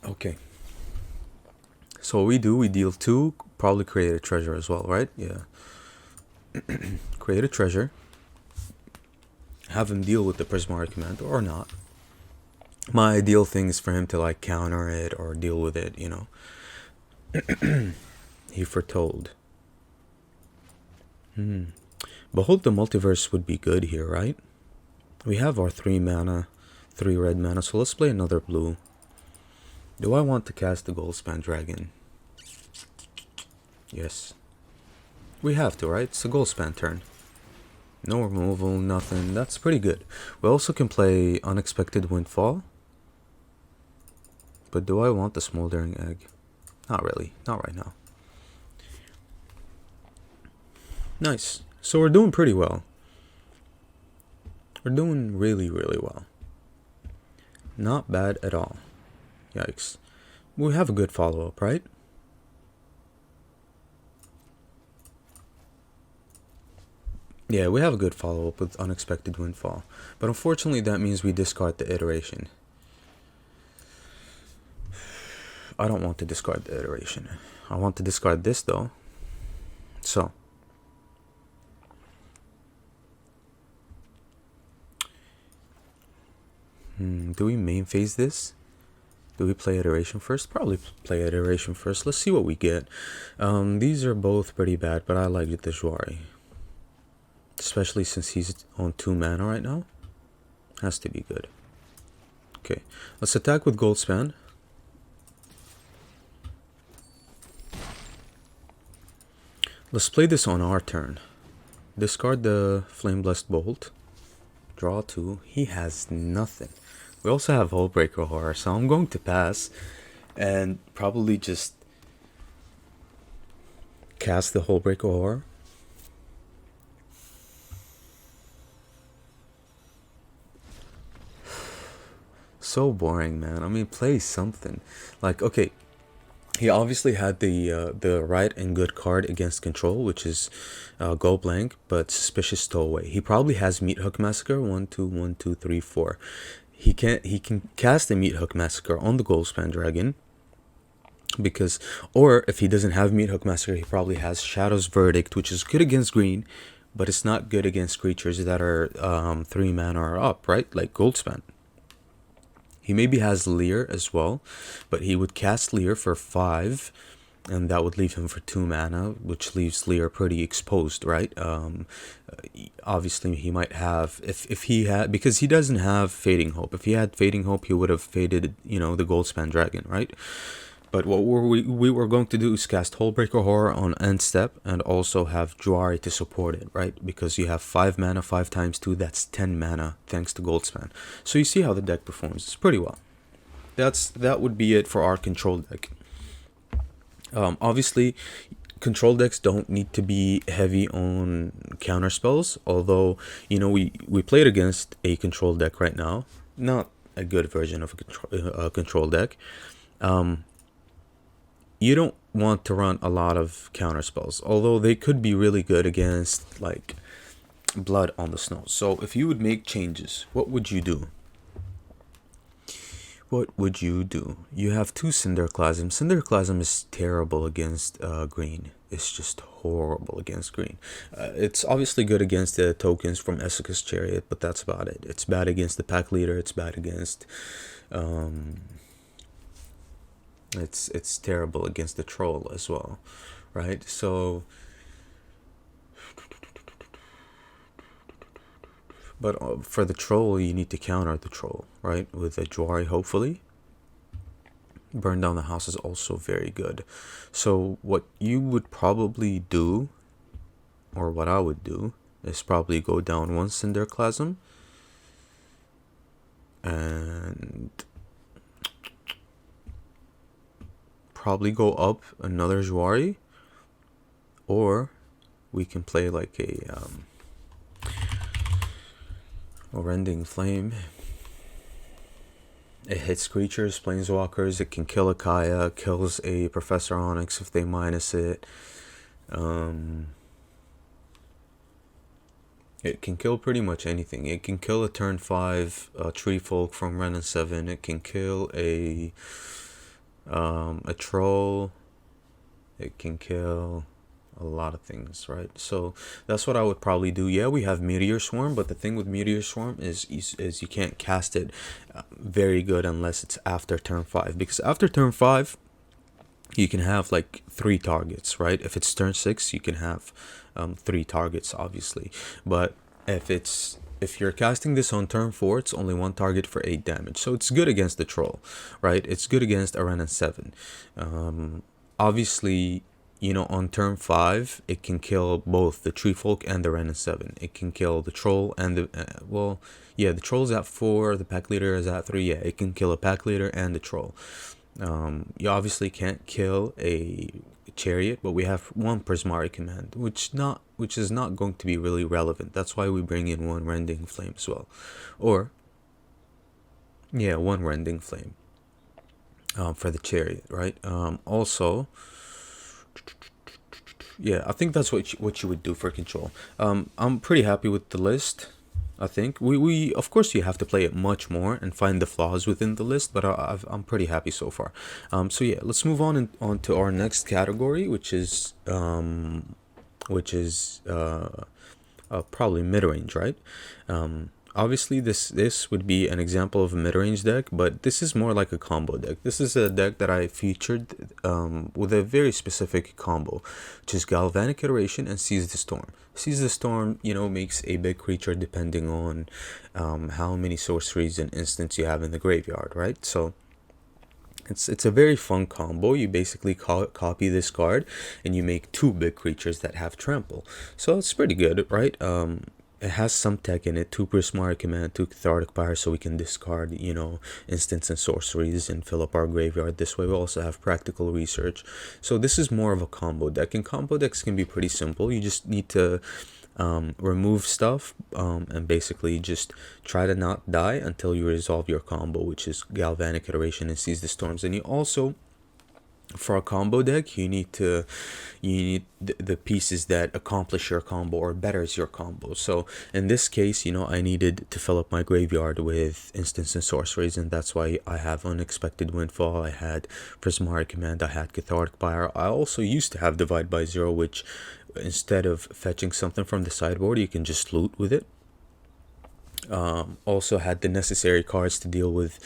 Okay. So what we do, we deal 2, probably create a treasure as well, right? Yeah. Create a treasure. Have him deal with the Prismari Command, or not. My ideal thing is for him to like counter it or deal with it, He foretold. Behold the Multiverse would be good here, right? We have our 3 mana, 3 red mana, so let's play another blue. Do I want to cast the Goldspan Dragon? Yes. We have to, right? It's a Goldspan turn. No removal, nothing. That's pretty good. We also can play Unexpected Windfall. But do I want the Smoldering Egg? Not really. Not right now. Nice. So we're doing pretty well. We're doing really, really well. Not bad at all. Yikes. We have a good follow-up, right? Yeah, we have a good follow-up with Unexpected Windfall. But unfortunately, that means we discard the iteration. I don't want to discard the iteration. I want to discard this, though. So. Do we main phase this? Do we play iteration first? Probably play iteration first. Let's see what we get. These are both pretty bad, but I like the Jwari. Especially since he's on 2 mana right now. Has to be good. Okay, let's attack with Goldspan. Let's play this on our turn. Discard the Flame Blessed Bolt. Draw 2. He has nothing. We also have Hullbreaker Horror, so I'm going to pass and probably just cast the Hullbreaker Horror. So boring, man. I mean, play something. Like, okay, he obviously had the right and good card against control, which is Go Blank, but Suspicious Stowaway. He probably has Meat Hook Massacre. 1, 2, 1, 2, 3, 4. He can cast the Meat Hook Massacre on the Goldspan Dragon. Because, or if he doesn't have Meat Hook Massacre, he probably has Shadow's Verdict, which is good against green, but it's not good against creatures that are 3 mana or up, right? Like Goldspan. He maybe has Leer as well, but he would cast Leer for 5 and that would leave him for 2 mana, which leaves Lear pretty exposed, right? Obviously he might have, if he had, because he doesn't have Fading Hope. If he had Fading Hope, he would have faded, you know, the Goldspan Dragon, right? But what we were going to do is cast Hullbreaker Horror on end step and also have Jwari to support it, right? Because you have 5 mana, 5 times 2, that's 10 mana thanks to Goldspan. So you see how the deck performs. It's pretty well. That would be it for our control deck. Obviously, control decks don't need to be heavy on counter spells, although, you know, we played against a control deck right now. Not a good version of a control deck. You don't want to run a lot of counter spells, although they could be really good against like Blood on the Snow. So if you would make changes, what would you do? What would you do? You have 2 Cinderclasm. Cinderclasm is terrible against green. It's just horrible against green. It's obviously good against the tokens from Esika's Chariot, but that's about it. It's bad against the pack leader. It's bad against... It's terrible against the troll as well, right? So... But for the troll, you need to counter the troll, right? With a Jwari, hopefully. Burn Down the House is also very good. So what you would probably do, or what I would do, is probably go down 1 Cinderclasm. And probably go up another Jwari. Or we can play like a Rending Flame. It hits creatures, planeswalkers. It can kill a Kaya, kills a Professor Onyx if they minus it. It can kill pretty much anything. It can kill a turn 5 Tree Folk from Ren and 7. It can kill a troll. It can kill a lot of things, right? So that's what I would probably do. Yeah, we have Meteor Swarm, but the thing with Meteor Swarm is you can't cast it very good unless it's after turn 5, because after turn 5 you can have like 3 targets, right? If it's turn 6, you can have 3 targets, obviously. But if you're casting this on turn 4, it's only 1 target for 8 damage. So it's good against the troll, right? It's good against Arena 7. Obviously, you know, on turn 5, it can kill both the Tree Folk and the Ren and 7. It can kill the troll and the, well, yeah, the troll's at 4, the pack leader is at 3. Yeah, it can kill a pack leader and the troll. You obviously can't kill a chariot, but we have 1 Prismari Command, which is not going to be really relevant. That's why we bring in 1 Rending Flame as well. Or, yeah, 1 Rending Flame for the chariot, right? Also... yeah, I think that's what you would do for control. I'm pretty happy with the list. I think we of course you have to play it much more and find the flaws within the list, but I'm pretty happy so far. So yeah, let's move on to our next category, which is probably mid-range, right? Obviously this would be an example of a mid-range deck, but this is more like a combo deck. This is a deck that I featured with a very specific combo, which is Galvanic Iteration and Seize the Storm. Seize the Storm, you know, makes a big creature depending on how many sorceries and instants you have in the graveyard, right? So it's a very fun combo. You basically copy this card and you make 2 big creatures that have trample. So it's pretty good, right? It has some tech in it, 2 Prismari Command, 2 Cathartic Pyre, so we can discard, you know, instants and sorceries and fill up our graveyard. This way we also have Practical Research. So this is more of a combo deck, and combo decks can be pretty simple. You just need to remove stuff and basically just try to not die until you resolve your combo, which is Galvanic Iteration and Seize the Storms. And you also, for a combo deck, you need the pieces that accomplish your combo or betters your combo. So in this case, you know, I needed to fill up my graveyard with instants and sorceries, and that's why I have Unexpected Windfall, I had Prismari Command, I had Cathartic Pyre. I also used to have Divide by Zero, which instead of fetching something from the sideboard, you can just loot with it. Also had the necessary cards to deal with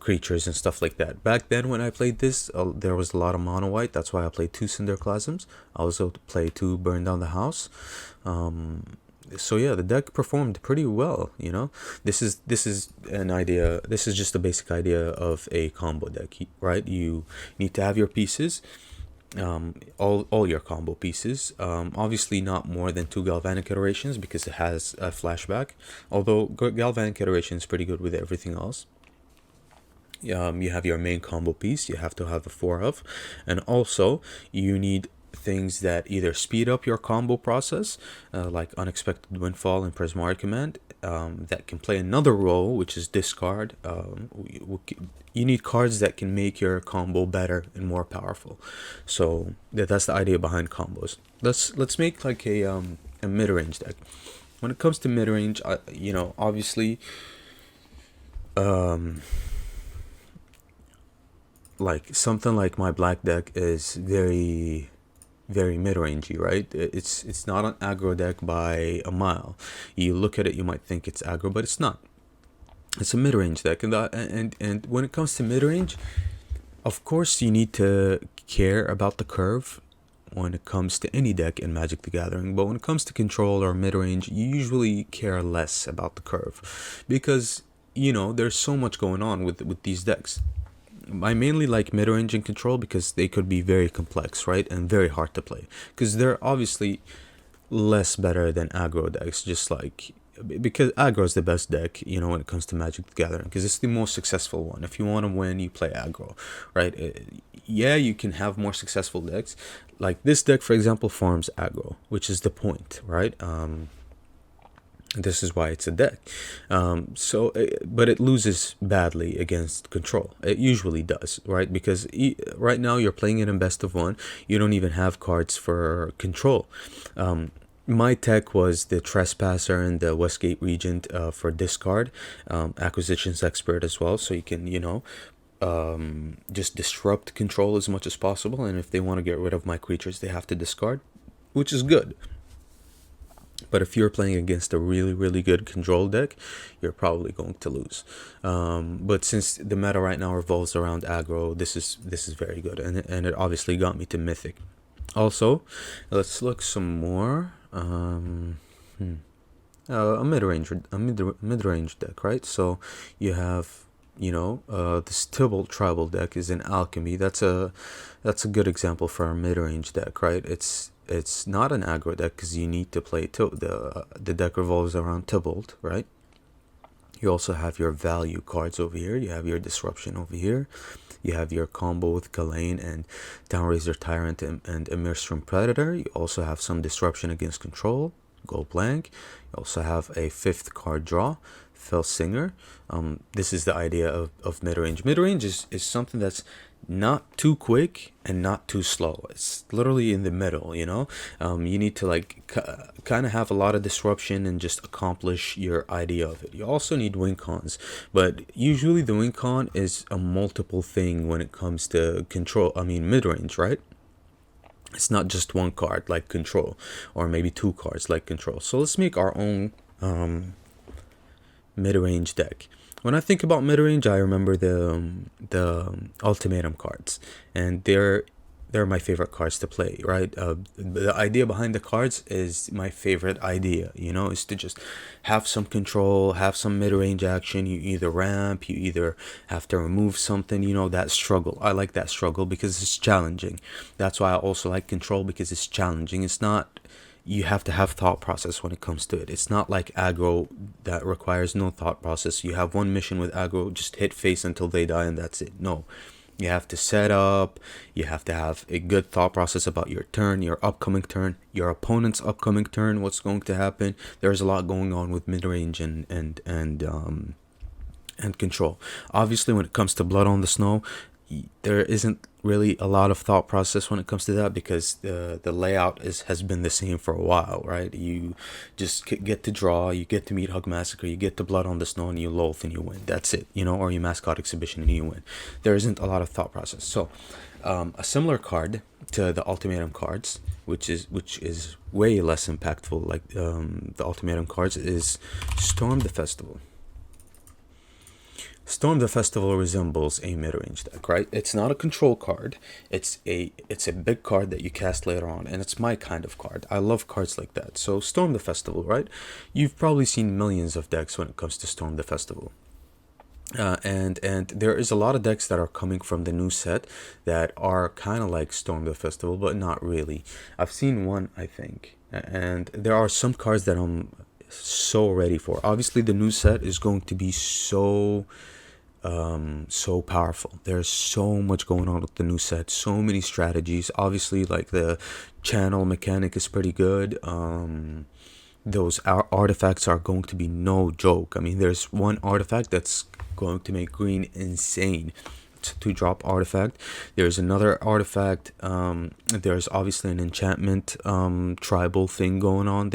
creatures and stuff like that. Back then when I played this, there was a lot of mono white. That's why I played 2 Cinderclasms. I also played 2 Burn Down the House. So yeah, the deck performed pretty well. This is an idea. This is just a basic idea of a combo deck, right? You need to have your pieces, all your combo pieces. Obviously not more than 2 Galvanic Iterations because it has a flashback. Although Galvanic Iteration is pretty good with everything else. You have your main combo piece. You have to have a 4 of, and also you need things that either speed up your combo process, like Unexpected Windfall and Prismari Command, that can play another role, which is discard. You need cards that can make your combo better and more powerful. So that's the idea behind combos. Let's make like a mid-range deck. When it comes to mid-range, obviously, like something like my black deck is very mid-rangey, right? It's not an aggro deck by a mile. You look at it, you might think it's aggro, but it's not. It's a mid-range deck, and when it comes to mid-range, of course you need to care about the curve when it comes to any deck in Magic the Gathering, but when it comes to control or mid-range, you usually care less about the curve because there's so much going on with these decks. I mainly like mid-range and control because they could be very complex, right? And very hard to play. Because they're obviously less better than aggro decks, just like... Because aggro is the best deck, when it comes to Magic the Gathering. Because it's the most successful one. If you want to win, you play aggro, right? Yeah, you can have more successful decks. Like this deck, for example, farms aggro, which is the point, right? This is why it's a deck. But it loses badly against control. It usually does, right? Because right now you're playing it in best of one. You don't even have cards for control. My tech was the Trespasser and the Westgate Regent for discard. Acquisitions Expert as well. So you can, just disrupt control as much as possible. And if they want to get rid of my creatures, they have to discard, which is good. But if you're playing against a really, really good control deck, you're probably going to lose. But since the meta right now revolves around aggro, this is very good, and it obviously got me to Mythic. Also, let's look some more. A mid-range deck, right? So you have this Tybalt tribal deck is an alchemy. That's a good example for a mid-range deck, right? It's not an aggro deck because you need to play the deck revolves around Tybalt, right? You also have your value cards over here. You have your disruption over here. You have your combo with Ghislaine and Downraiser Tyrant and Immerstrom Predator. You also have some disruption against control. Go blank. You also have a 5th card draw, Fell Singer. This is the idea of mid-range. Mid-range is something that's not too quick and not too slow. It's literally in the middle, you need to kind of have a lot of disruption and just accomplish your idea of it. You also need win cons, but usually the win con is a multiple thing when it comes to control. Mid-range, right? It's not just one card like control, or maybe 2 cards like control. So let's make our own mid-range deck. When I think about mid-range, I remember the ultimatum cards, and they're my favorite cards to play, right? The idea behind the cards is my favorite idea, is to just have some control, have some mid-range action. You either ramp, you either have to remove something, that struggle. I like that struggle because it's challenging. That's why I also like control, because it's challenging. It's not... You have to have thought process when it comes to it. It's not like aggro that requires no thought process. You have one mission with aggro, just hit face until they die and that's it. No, you have to set up. You have to have a good thought process about your turn, your upcoming turn, your opponent's upcoming turn, what's going to happen. There's a lot going on with mid-range and control. Obviously, when it comes to Blood on the Snow, there isn't really a lot of thought process when it comes to that, because the layout has been the same for a while, right? You just get to draw, you get to meet Hug Massacre, you get to Blood on the Snow, and you Loath and you win. That's it, you know, or you Mascot Exhibition and you win. There isn't a lot of thought process. So a similar card to the ultimatum cards, which is way less impactful, like the ultimatum cards, is Storm the Festival. Storm the Festival resembles a mid-range deck, right? It's not a control card. It's a big card that you cast later on, and it's my kind of card. I love cards like that. So Storm the Festival, right? You've probably seen millions of decks when it comes to Storm the Festival. And there is a lot of decks that are coming from the new set that are kind of like Storm the Festival, but not really. I've seen one, I think, and there are some cards that I'm so ready for. Obviously, the new set is going to be so powerful. There's so much going on with the new set, so many strategies. Obviously, like the channel mechanic is pretty good. Those artifacts are going to be no joke. I mean, there's one artifact that's going to make green insane. It's a 2-drop artifact. There's another artifact. There's obviously an enchantment tribal thing going on.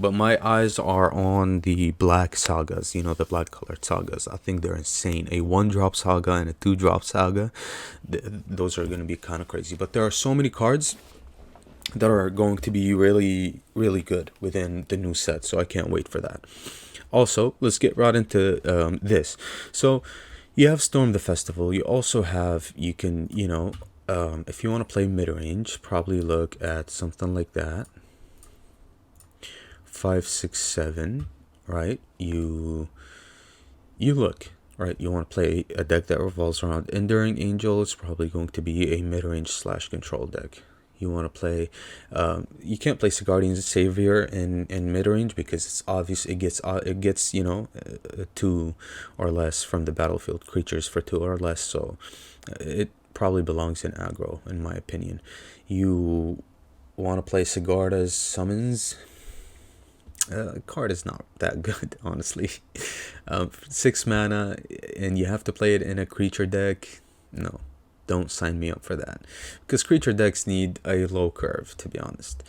But my eyes are on the black sagas, you know, the black colored sagas. I think they're insane. A 1-drop saga and a 2-drop saga. Those are going to be kind of crazy. But there are so many cards that are going to be really, really good within the new set. So I can't wait for that. Also, let's get right into this. So you have Storm the Festival. You also have, you can, you know, if you want to play mid-range, probably look at something like that. 5, 6, 7, right? You look, right? You want to play a deck that revolves around Enduring Angel. It's probably going to be a mid-range / control deck. You want to play, you can't play Guardian's Savior in mid-range because it's obvious it gets, you know, 2 or less from the battlefield creatures for 2 or less. So it probably belongs in aggro, in my opinion. You want to play Sigarda's Summons. Card is not that good, honestly. 6 mana, and you have to play it in a creature deck. No. Don't sign me up for that, because creature decks need a low curve, to be honest.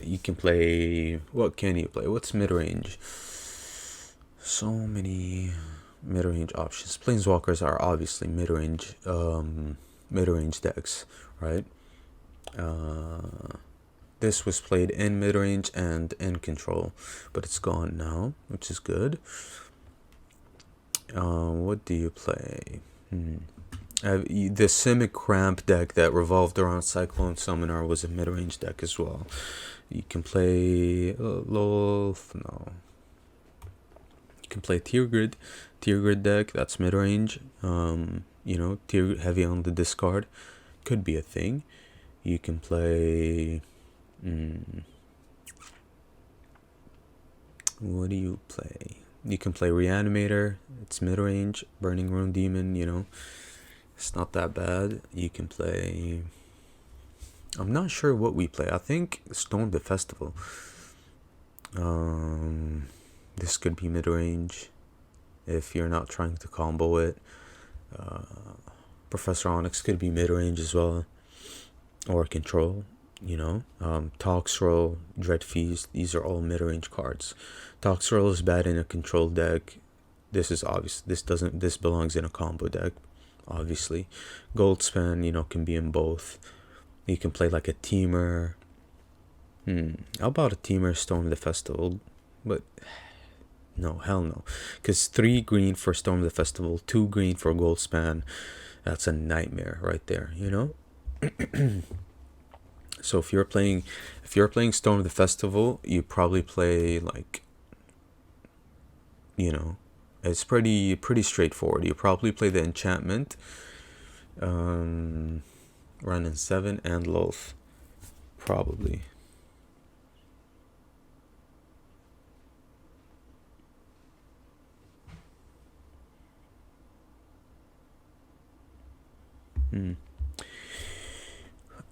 You can play, what can you play? What's mid-range? So many mid-range options. Planeswalkers are obviously mid-range decks, right? This was played in mid-range and in control, but it's gone now, which is good. What do you play? The Simic Cramp deck that revolved around Cyclone Summoner was a mid-range deck as well. You can play Loath, no. You can play Tier Grid deck, that's mid-range. You know, tier heavy on the discard, could be a thing. You can play, what do you play? You can play Reanimator, it's mid-range. Burning Rune Demon, you know, it's not that bad. You can play, I'm not sure what we play. I think Storm the Festival. This could be mid-range if you're not trying to combo it. Professor Onyx could be mid-range as well, or control, you know. Toxrill, Dread Feast, these are all mid-range cards. Toxrill is bad in a control deck. This is obvious. This belongs in a combo deck, obviously. Goldspan, you know, can be in both. You can play like a teamer. How about a teamer Storm the Festival? But no, hell no. Because 3 green for Storm the Festival, 2 green for Goldspan. That's a nightmare right there, you know? So if you're playing Storm the Festival, you probably play like, you know, it's pretty straightforward. You probably play the enchantment, run in 7, and Loath, probably.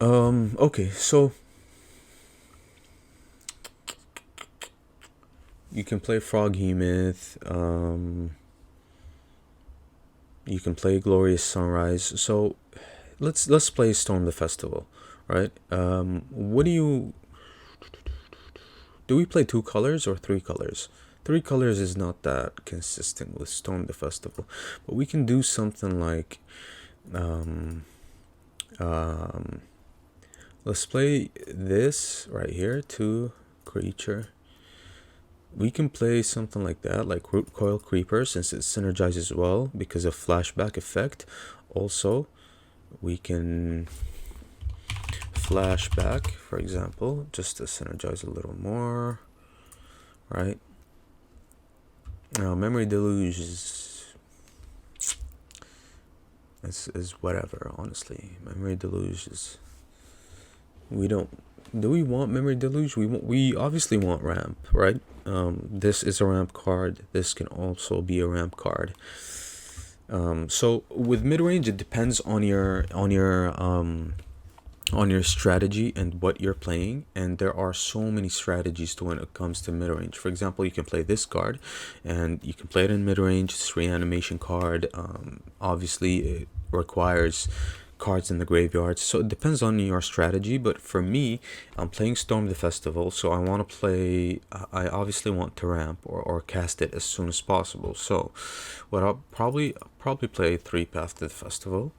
Okay, so you can play Froghemoth. You can play Glorious Sunrise. So let's play Storm the Festival, right? What do we play 2 colors or 3 colors? 3 colors is not that consistent with Storm the Festival, but we can do something like um, um, let's play this right here, 2 creature. We can play something like that, like Root Coil Creeper, since it synergizes well because of flashback effect. Also, we can flashback, for example, just to synergize a little more, right? Now, Memory Deluge is whatever, honestly. Memory Deluge is... We don't... Do we want Memory Deluge? We obviously want ramp, right? This is a ramp card. This can also be a ramp card. So with mid-range, it depends on your strategy and what you're playing, and there are so many strategies to when it comes to mid-range. For example, you can play this card and you can play it in mid-range. It's reanimation card. Obviously it requires cards in the graveyard, so it depends on your strategy. But for me, I'm playing Storm the Festival, so I want to play... I obviously want to ramp or cast it as soon as possible. So what I'll probably play 3 Path to the Festival.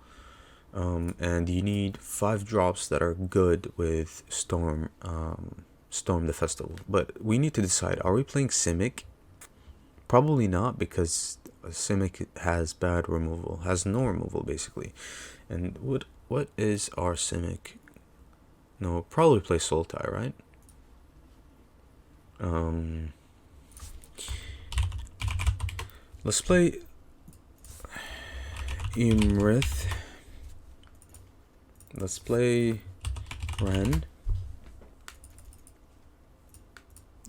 And you need 5 drops that are good with Storm the Festival. But we need to decide, are we playing Simic? Probably not, because Simic has bad removal, has no removal basically. And what is our Simic? No, probably play Sultai, right? Let's play Imrith. Let's play Ren.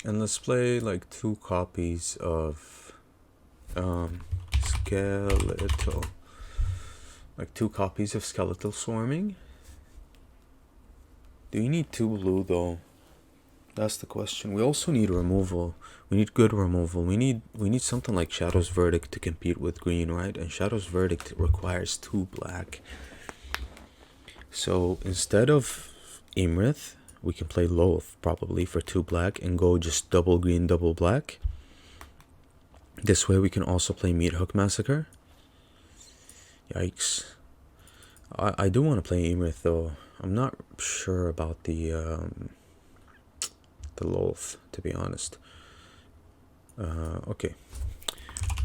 And let's play like 2 copies of Skeletal. Like 2 copies of Skeletal Swarming. Do you need 2 blue though? That's the question. We also need removal. We need good removal. We need something like Shadow's Verdict to compete with green, right? And Shadow's Verdict requires 2 black. So instead of Imrith, we can play Loath probably for 2 black and go just double green, double black. This way we can also play Meat Hook Massacre. Yikes. I do want to play Imrith though. I'm not sure about the Loath, to be honest. Okay.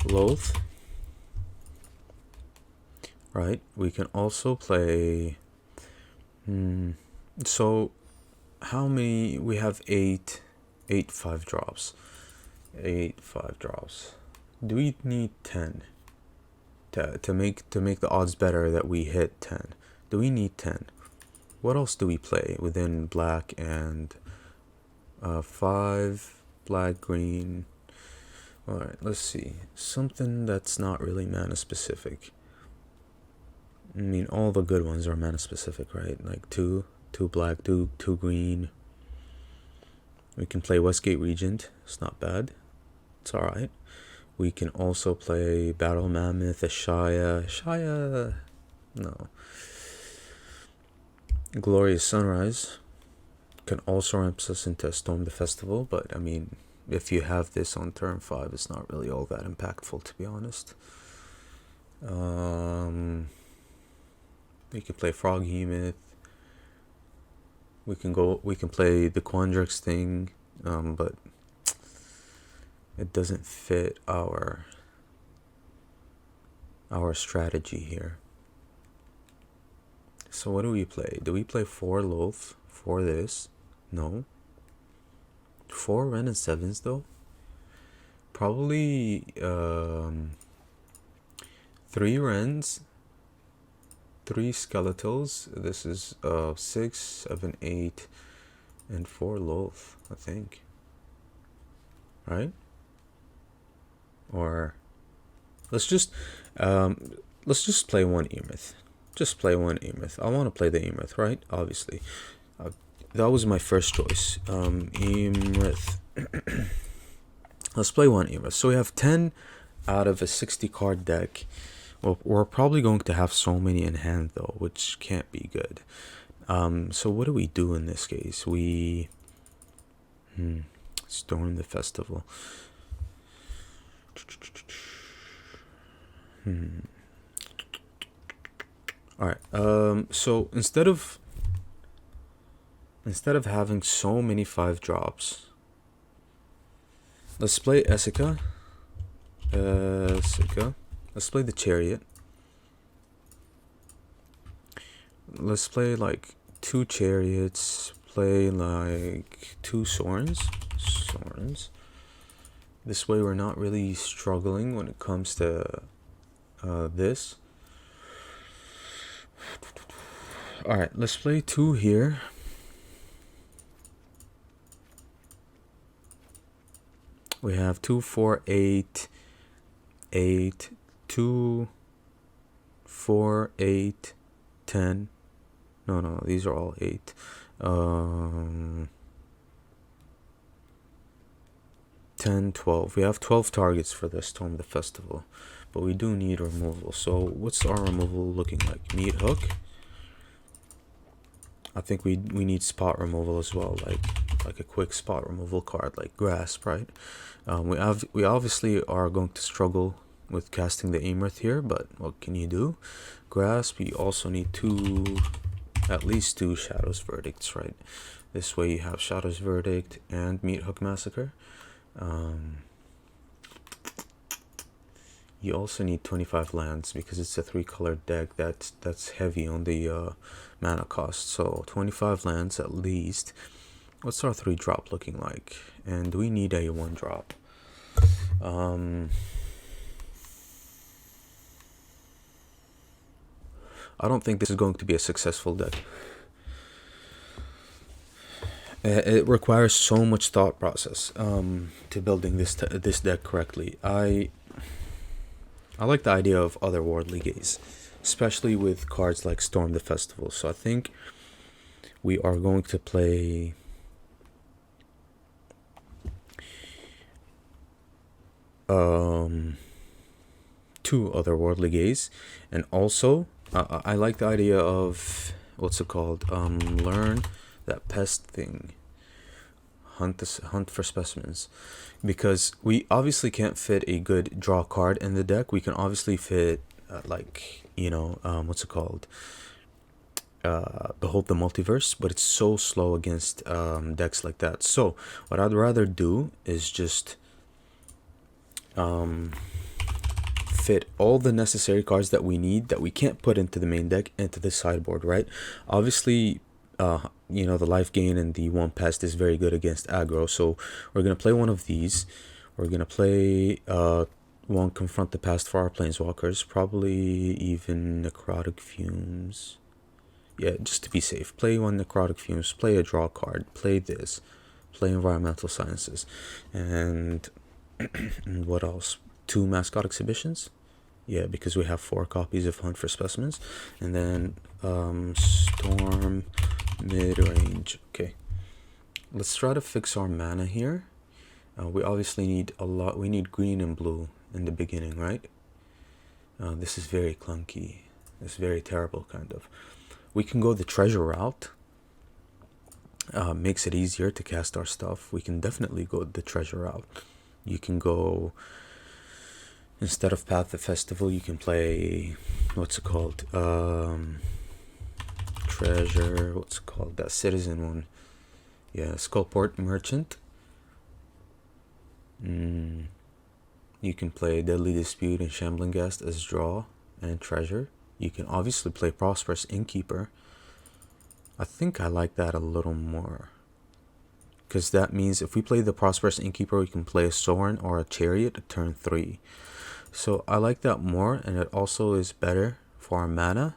Loath. Right. We can also play... So how many? We have 8 5 drops. 8 5 drops. Do we need 10 to make the odds better that we hit 10? Do we need 10? What else do we play within black and 5 black, green? All right, let's see. Something that's not really mana specific. I mean, all the good ones are mana specific, right? Like 2 black, 2 green. We can play Westgate Regent. It's not bad. It's alright. We can also play Battle Mammoth, Ashaya. No. Glorious Sunrise can also ramp us into Storm the Festival, but I mean, if you have this on turn 5, it's not really all that impactful, to be honest. We can play Froghemoth. We can play the Quandrix thing, but it doesn't fit our strategy here. So what do we play? Do we play 4 Loath for this? No. 4 Ren and 7s though? Probably 3 Rens, 3 Skeletals. This is 6, 7, 8, and 4 Loath, I think. Right? Or let's just play 1 Imrith. Just play 1 Imrith. I want to play the Imrith, right? Obviously. That was my first choice. Imrith. Let's play 1 Imrith. So we have 10 out of a 60 card deck. Well, we're probably going to have so many in hand though, which can't be good. So what do we do in this case? We storm the festival. All right. So instead of having so many 5 drops, let's play Essica. Let's play the Chariot. Let's play like 2 Chariots. Play like 2 Sorns. This way we're not really struggling when it comes to this. Alright, let's play 2 here. We have 2, 4, 8, 8, 2, 4, 8, 10. No, these are all 8. 10, 12. We have 12 targets for the Storm the Festival, but we do need removal. So what's our removal looking like? Meat Hook. I think we need spot removal as well, like a quick spot removal card like Grasp, right? We obviously are going to struggle with casting the Amorth here, but what can you do? Grasp. You also need at least 2 Shadow's Verdicts, right? This way you have Shadow's Verdict and Meat Hook Massacre. You also need 25 lands because it's a 3-colored deck that's heavy on the mana cost. So 25 lands at least. What's our 3-drop looking like? And we need a 1-drop. I don't think this is going to be a successful deck. It requires so much thought process to building this deck correctly. I like the idea of otherworldly gaze, especially with cards like Storm the Festival. So I think we are going to play two otherworldly gaze, and also I like the idea of what's it called? Learn that pest thing. Hunt for specimens, because we obviously can't fit a good draw card in the deck. We can obviously fit what's it called? Behold the Multiverse, but it's so slow against decks like that. So what I'd rather do is just fit all the necessary cards that we need that we can't put into the main deck into the sideboard, right? Obviously, the life gain and the 1 pest is very good against aggro, so we're gonna play one of these. We're gonna play 1 Confront the Past for our planeswalkers, probably even Necrotic Fumes. Yeah, just to be safe, play 1 Necrotic Fumes, play a draw card, play this, play Environmental Sciences, and what else? 2 Mascot Exhibitions. Yeah, because we have 4 copies of Hunt for Specimens, and then Storm Midrange. Okay, let's try to fix our mana here. We obviously need a lot. We need green and blue in the beginning, right? This is very clunky. It's very terrible, kind of. We can go the treasure route. Makes it easier to cast our stuff. We can definitely go the treasure route. You can go, instead of Path of Festival, you can play, what's it called? Treasure, what's it called? That citizen one. Yeah, Skullport Merchant. You can play Deadly Dispute and Shambling Guest as draw and treasure. You can obviously play Prosperous Innkeeper. I think I like that a little more, because that means if we play the Prosperous Innkeeper, we can play a Sorin or a Chariot at turn 3. So I like that more, and it also is better for our mana.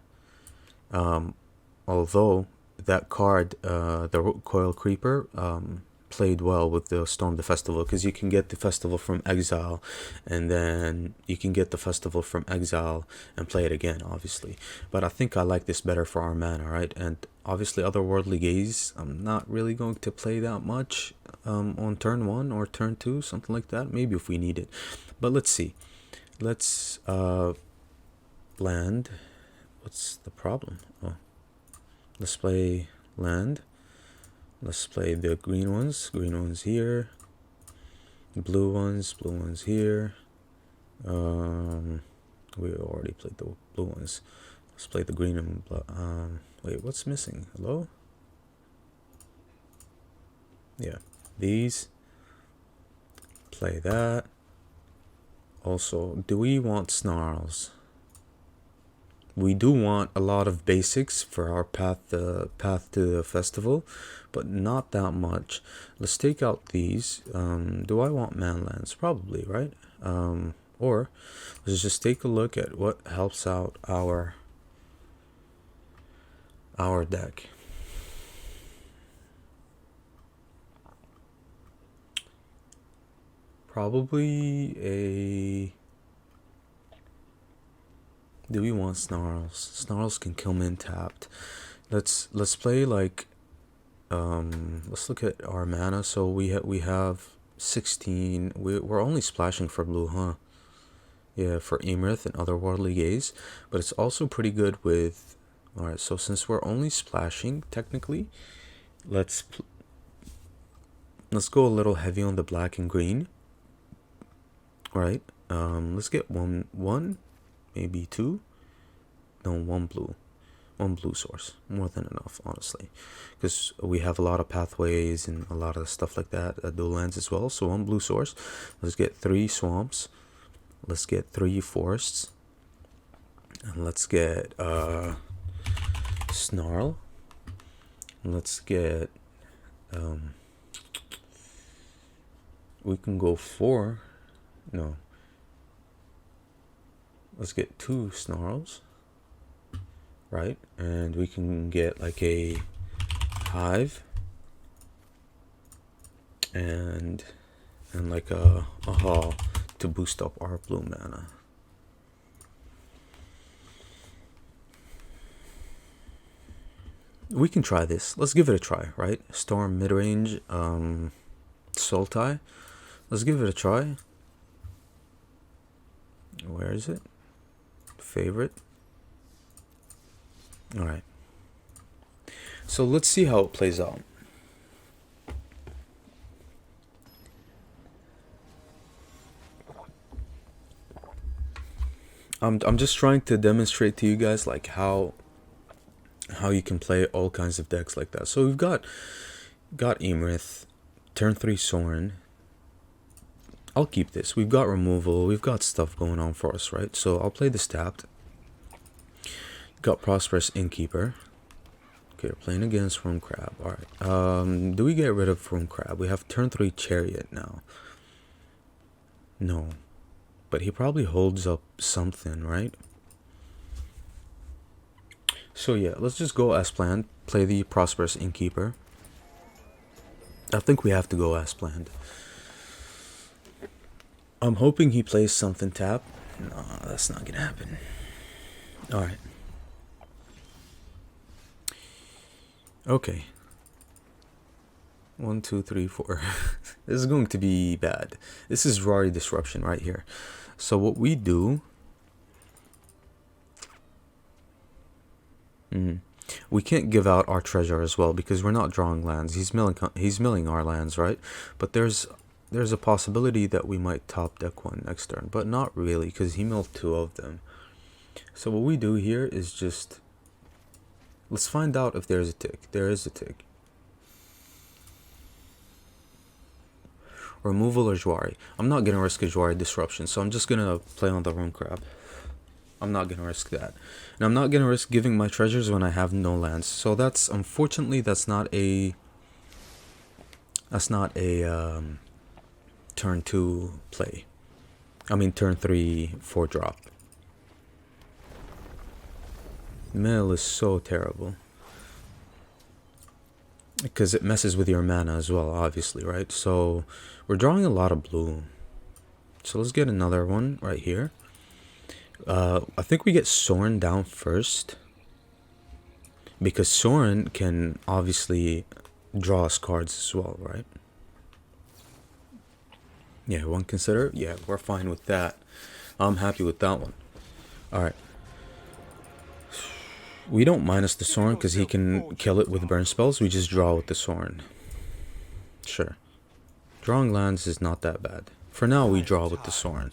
Although that card, the Coil Creeper, played well with the Storm the Festival, because you can get the Festival from exile, and then you can get the Festival from exile and play it again, obviously. But I think I like this better for our mana, right? And obviously Otherworldly Gaze, I'm not really going to play that much on turn 1 or turn 2, something like that, maybe if we need it. But let's see. Let's land. What's the problem? Oh, let's play land. Let's play the green ones. Green ones here. Blue ones here. We already played the blue ones. Let's play the green and blue. Wait, what's missing? Hello? Yeah, these. Play that. Also, do we want snarls? We do want a lot of basics for our path to the festival, but not that much. Let's take out these. Do I want manlands? Probably, right? Or let's just take a look at what helps out our deck. Probably a... Do we want snarls? Snarls can kill min tapped. Let's play like let's look at our mana. So we have 16. We're only splashing for blue, huh? Yeah, for Emerith and Otherworldly Gaze, but it's also pretty good with... Alright, so since we're only splashing technically, let's go a little heavy on the black and green. Alright, let's get one, maybe two. No, one blue source, more than enough, honestly, because we have a lot of pathways and a lot of stuff like that, dual lands as well. So one blue source. Let's get 3 swamps. Let's get 3 forests, and let's get snarl. Let's get we can go 4. No, let's get 2 snarls, right? And we can get like a hive and like a hall to boost up our blue mana. We can try this. Let's give it a try, right? Storm, midrange, Sultai. Let's give it a try. Where is it? Favorite. Alright. So let's see how it plays out. I'm just trying to demonstrate to you guys like how you can play all kinds of decks like that. So we've got Emerith, turn 3 Sorin. I'll keep this. We've got removal. We've got stuff going on for us, right? So I'll play this tapped. Got Prosperous Innkeeper. Okay, we're playing against Room Crab. Alright. Do we get rid of Room Crab? We have turn 3 Chariot now. No. But he probably holds up something, right? So yeah, let's just go as planned. Play the Prosperous Innkeeper. I think we have to go as planned. I'm hoping he plays something tap. No, that's not gonna happen. Alright. Okay. 1, 2, 3, 4. This is going to be bad. This is Rari Disruption right here. So what we do... we can't give out our treasure as well because we're not drawing lands. He's milling our lands, right? But there's a possibility that we might top deck one next turn, but not really because he milled 2 of them. So what we do here is just... Let's find out if there's a tick. There is a tick. Removal or Jwari. I'm not going to risk a Jwari Disruption, so I'm just going to play on the Room Crab. I'm not going to risk that. And I'm not going to risk giving my treasures when I have no lands. So that's, unfortunately, that's not a turn 2 play. I mean turn 3 4 drop. Mill is so terrible. Because it messes with your mana as well, obviously, right? So we're drawing a lot of blue. So let's get another one right here. I think we get Sorin down first. Because Sorin can obviously draw us cards as well, right? Yeah, one consider. Yeah, we're fine with that. I'm happy with that one. Alright. We don't minus the Sorin because he can kill it with burn spells. We just draw with the Sorin. Sure. Drawing lands is not that bad. For now, we draw with the Sorin.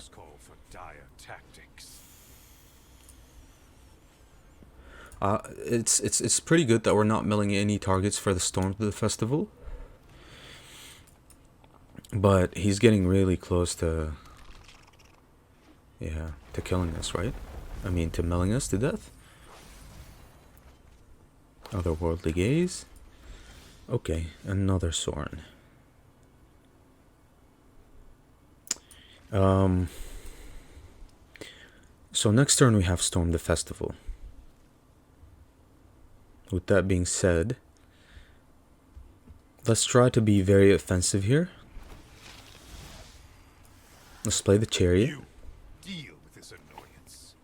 It's pretty good that we're not milling any targets for the Storm to the Festival. But he's getting really close to... yeah, to killing us, right? I mean, to milling us to death. Otherworldly Gaze. Okay, another Sorin. So next turn we have Storm the Festival. With that being said, let's try to be very offensive here. Let's play the Chariot. You deal with this annoyance.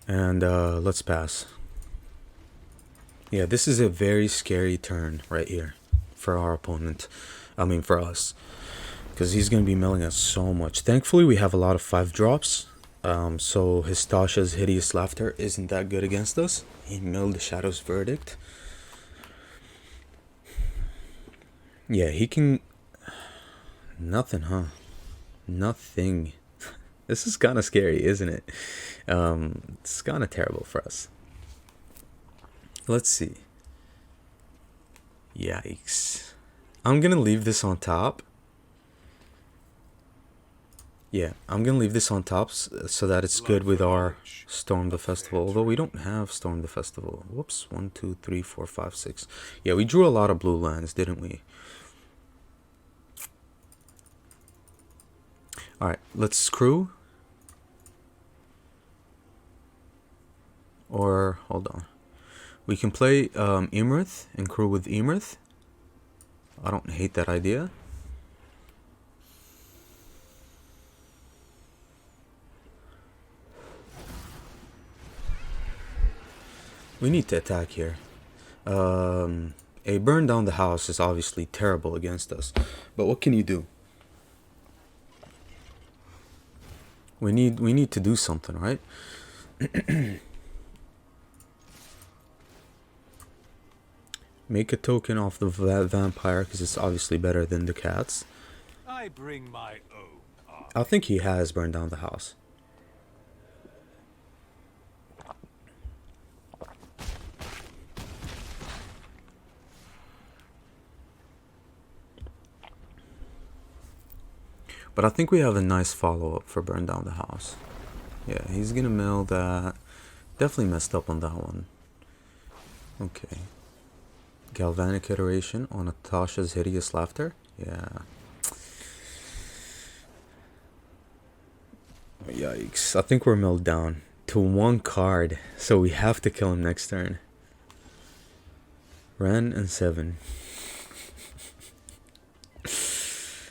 And let's pass. Yeah, this is a very scary turn right here for our opponent. I mean for us. Because he's going to be milling us so much. Thankfully we have a lot of 5 drops. So his Tasha's Hideous Laughter isn't that good against us. He milled the Shadow's Verdict. Yeah, he can... nothing, huh? Nothing. This is kind of scary, isn't it? It's kind of terrible for us. Let's see. Yikes. I'm going to leave this on top. Yeah, I'm going to leave this on top so that it's good with our Storm the Festival. Although we don't have Storm the Festival. Whoops. 1, 2, 3, 4, 5, 6. Yeah, we drew a lot of blue lands, didn't we? Alright, let's screw. Or, hold on. We can play Iymrith and crew with Iymrith. I don't hate that idea. We need to attack here. A burn down the house is obviously terrible against us. But what can you do? We need to do something, right? Make a token off the vampire because it's obviously better than the cats. I bring my own arm. I think he has burned down the house. But I think we have a nice follow-up for burn down the house. Yeah, he's gonna mill that. Definitely messed up on that one. Okay. Galvanic Iteration on Natasha's Hideous Laughter. Yeah. Yikes. I think we're milled down to 1 card. So we have to kill him next turn. Ren and 7.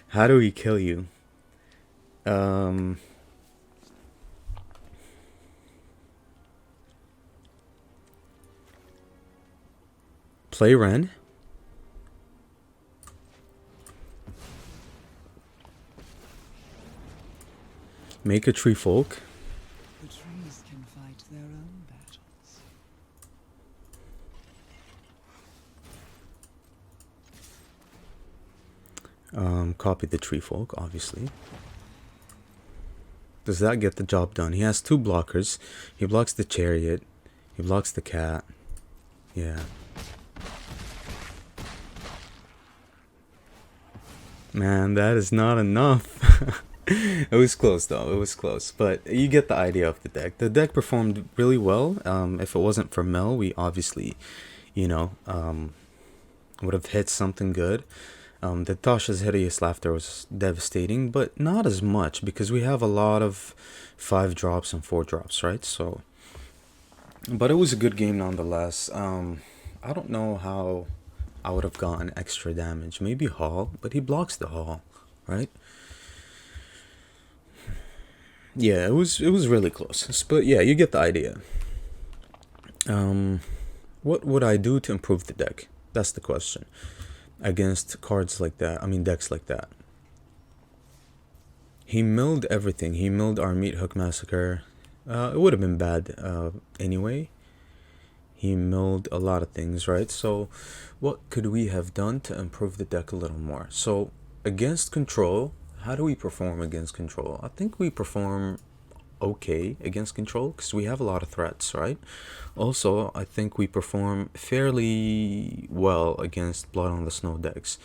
How do we kill you? Play Ren. Make a tree folk. The trees can fight their own battles. Copy the tree folk, obviously. Does that get the job done? He has 2 blockers. He blocks the Chariot. He blocks the cat. Yeah. Man, that is not enough. It was close though. It was close. But you get the idea of the deck. The deck performed really well. If it wasn't for Mel, we obviously, you know, would have hit something good. The Tasha's Hideous Laughter was devastating, but not as much because we have a lot of 5 drops and 4 drops, right? So, but it was a good game nonetheless. I don't know how I would have gotten extra damage. Maybe Hall, but he blocks the Hall, right? Yeah, it was really close. But yeah, you get the idea. What would I do to improve the deck? That's the question. Against cards like that, I mean decks like that. He milled everything. He milled our Meat Hook Massacre. It would have been bad anyway. He milled a lot of things, right? So what could we have done to improve the deck a little more? So against control, how do we perform against control? I think we perform okay against control because we have a lot of threats, right? Also, I think we perform fairly well against Blood on the Snow decks.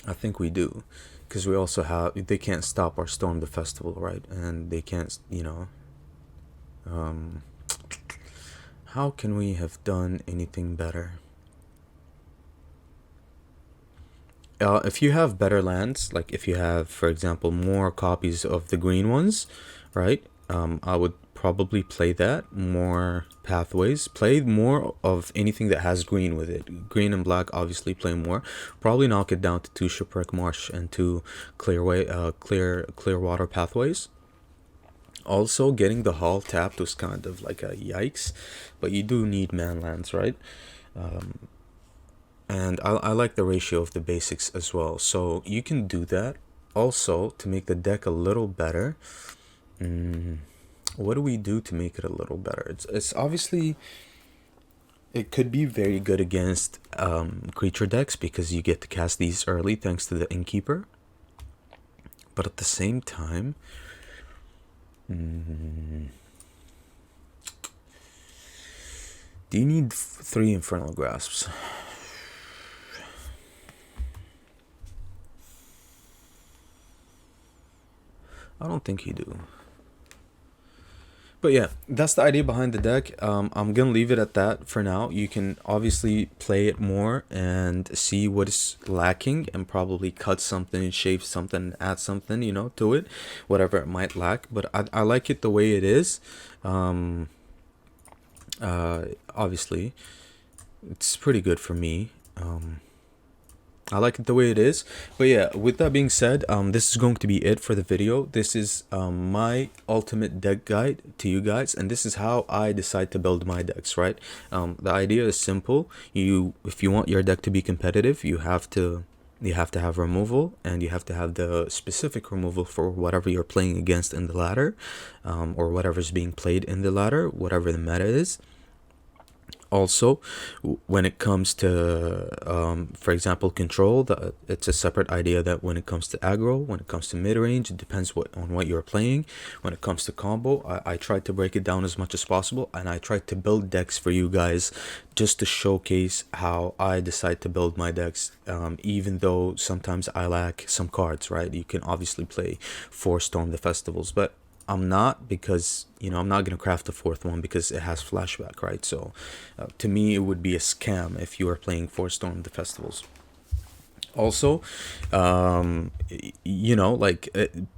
I think we do, because we also have, they can't stop our Storm the Festival, right? And they can't, you know, how can we have done anything better? If you have better lands, like if you have, for example, more copies of the green ones, right? I would probably play that, more pathways, play more of anything that has green with it. Green and black, obviously play more. Probably knock it down to 2 Shipwreck Marsh and 2 clear water pathways. Also, getting the Hall tapped was kind of like a yikes, but you do need man lands, right? And I like the ratio of the basics as well, so you can do that. Also, to make the deck a little better, what do we do to make it a little better? It's obviously, it could be very good against creature decks because you get to cast these early thanks to the Innkeeper. But at the same time, do you need 3 Infernal Grasps? I don't think you do. But yeah, that's the idea behind the deck. I'm gonna leave it at that for now. You can obviously play it more and see what is lacking and probably cut something, shave something, add something, you know, to it, whatever it might lack. But I like it the way it is. Obviously, it's pretty good for me. I like it the way it is. But yeah, with that being said, this is going to be it for the video. This is my ultimate deck guide to you guys, and this is how I decide to build my decks, right? The idea is simple. If you want your deck to be competitive, you have to have removal, and you have to have the specific removal for whatever you're playing against in the ladder, or whatever's being played in the ladder, whatever the meta is. Also, when it comes to, for example, control, it's a separate idea that when it comes to aggro, when it comes to mid-range, it depends on what you're playing. When it comes to combo, I try to break it down as much as possible, and I try to build decks for you guys just to showcase how I decide to build my decks, even though sometimes I lack some cards, right? You can obviously play 4 Storm the Festivals, but I'm not, because I'm not going to craft a 4th one because it has flashback, right? So to me, it would be a scam if you are playing 4 Storm the Festivals. Also,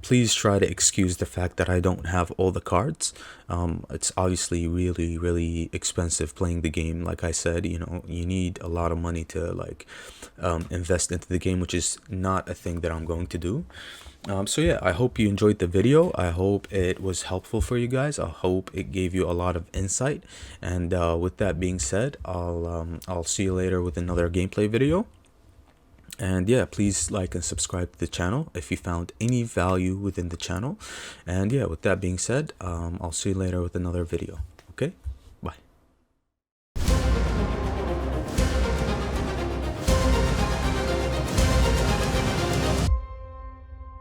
please try to excuse the fact that I don't have all the cards. It's obviously really, really expensive playing the game. Like I said, you need a lot of money to invest into the game, which is not a thing that I'm going to do. So yeah, I hope you enjoyed the video. I hope it was helpful for you guys. I hope it gave you a lot of insight. And with that being said, I'll see you later with another gameplay video. And yeah, please like and subscribe to the channel if you found any value within the channel. And yeah, with that being said, I'll see you later with another video.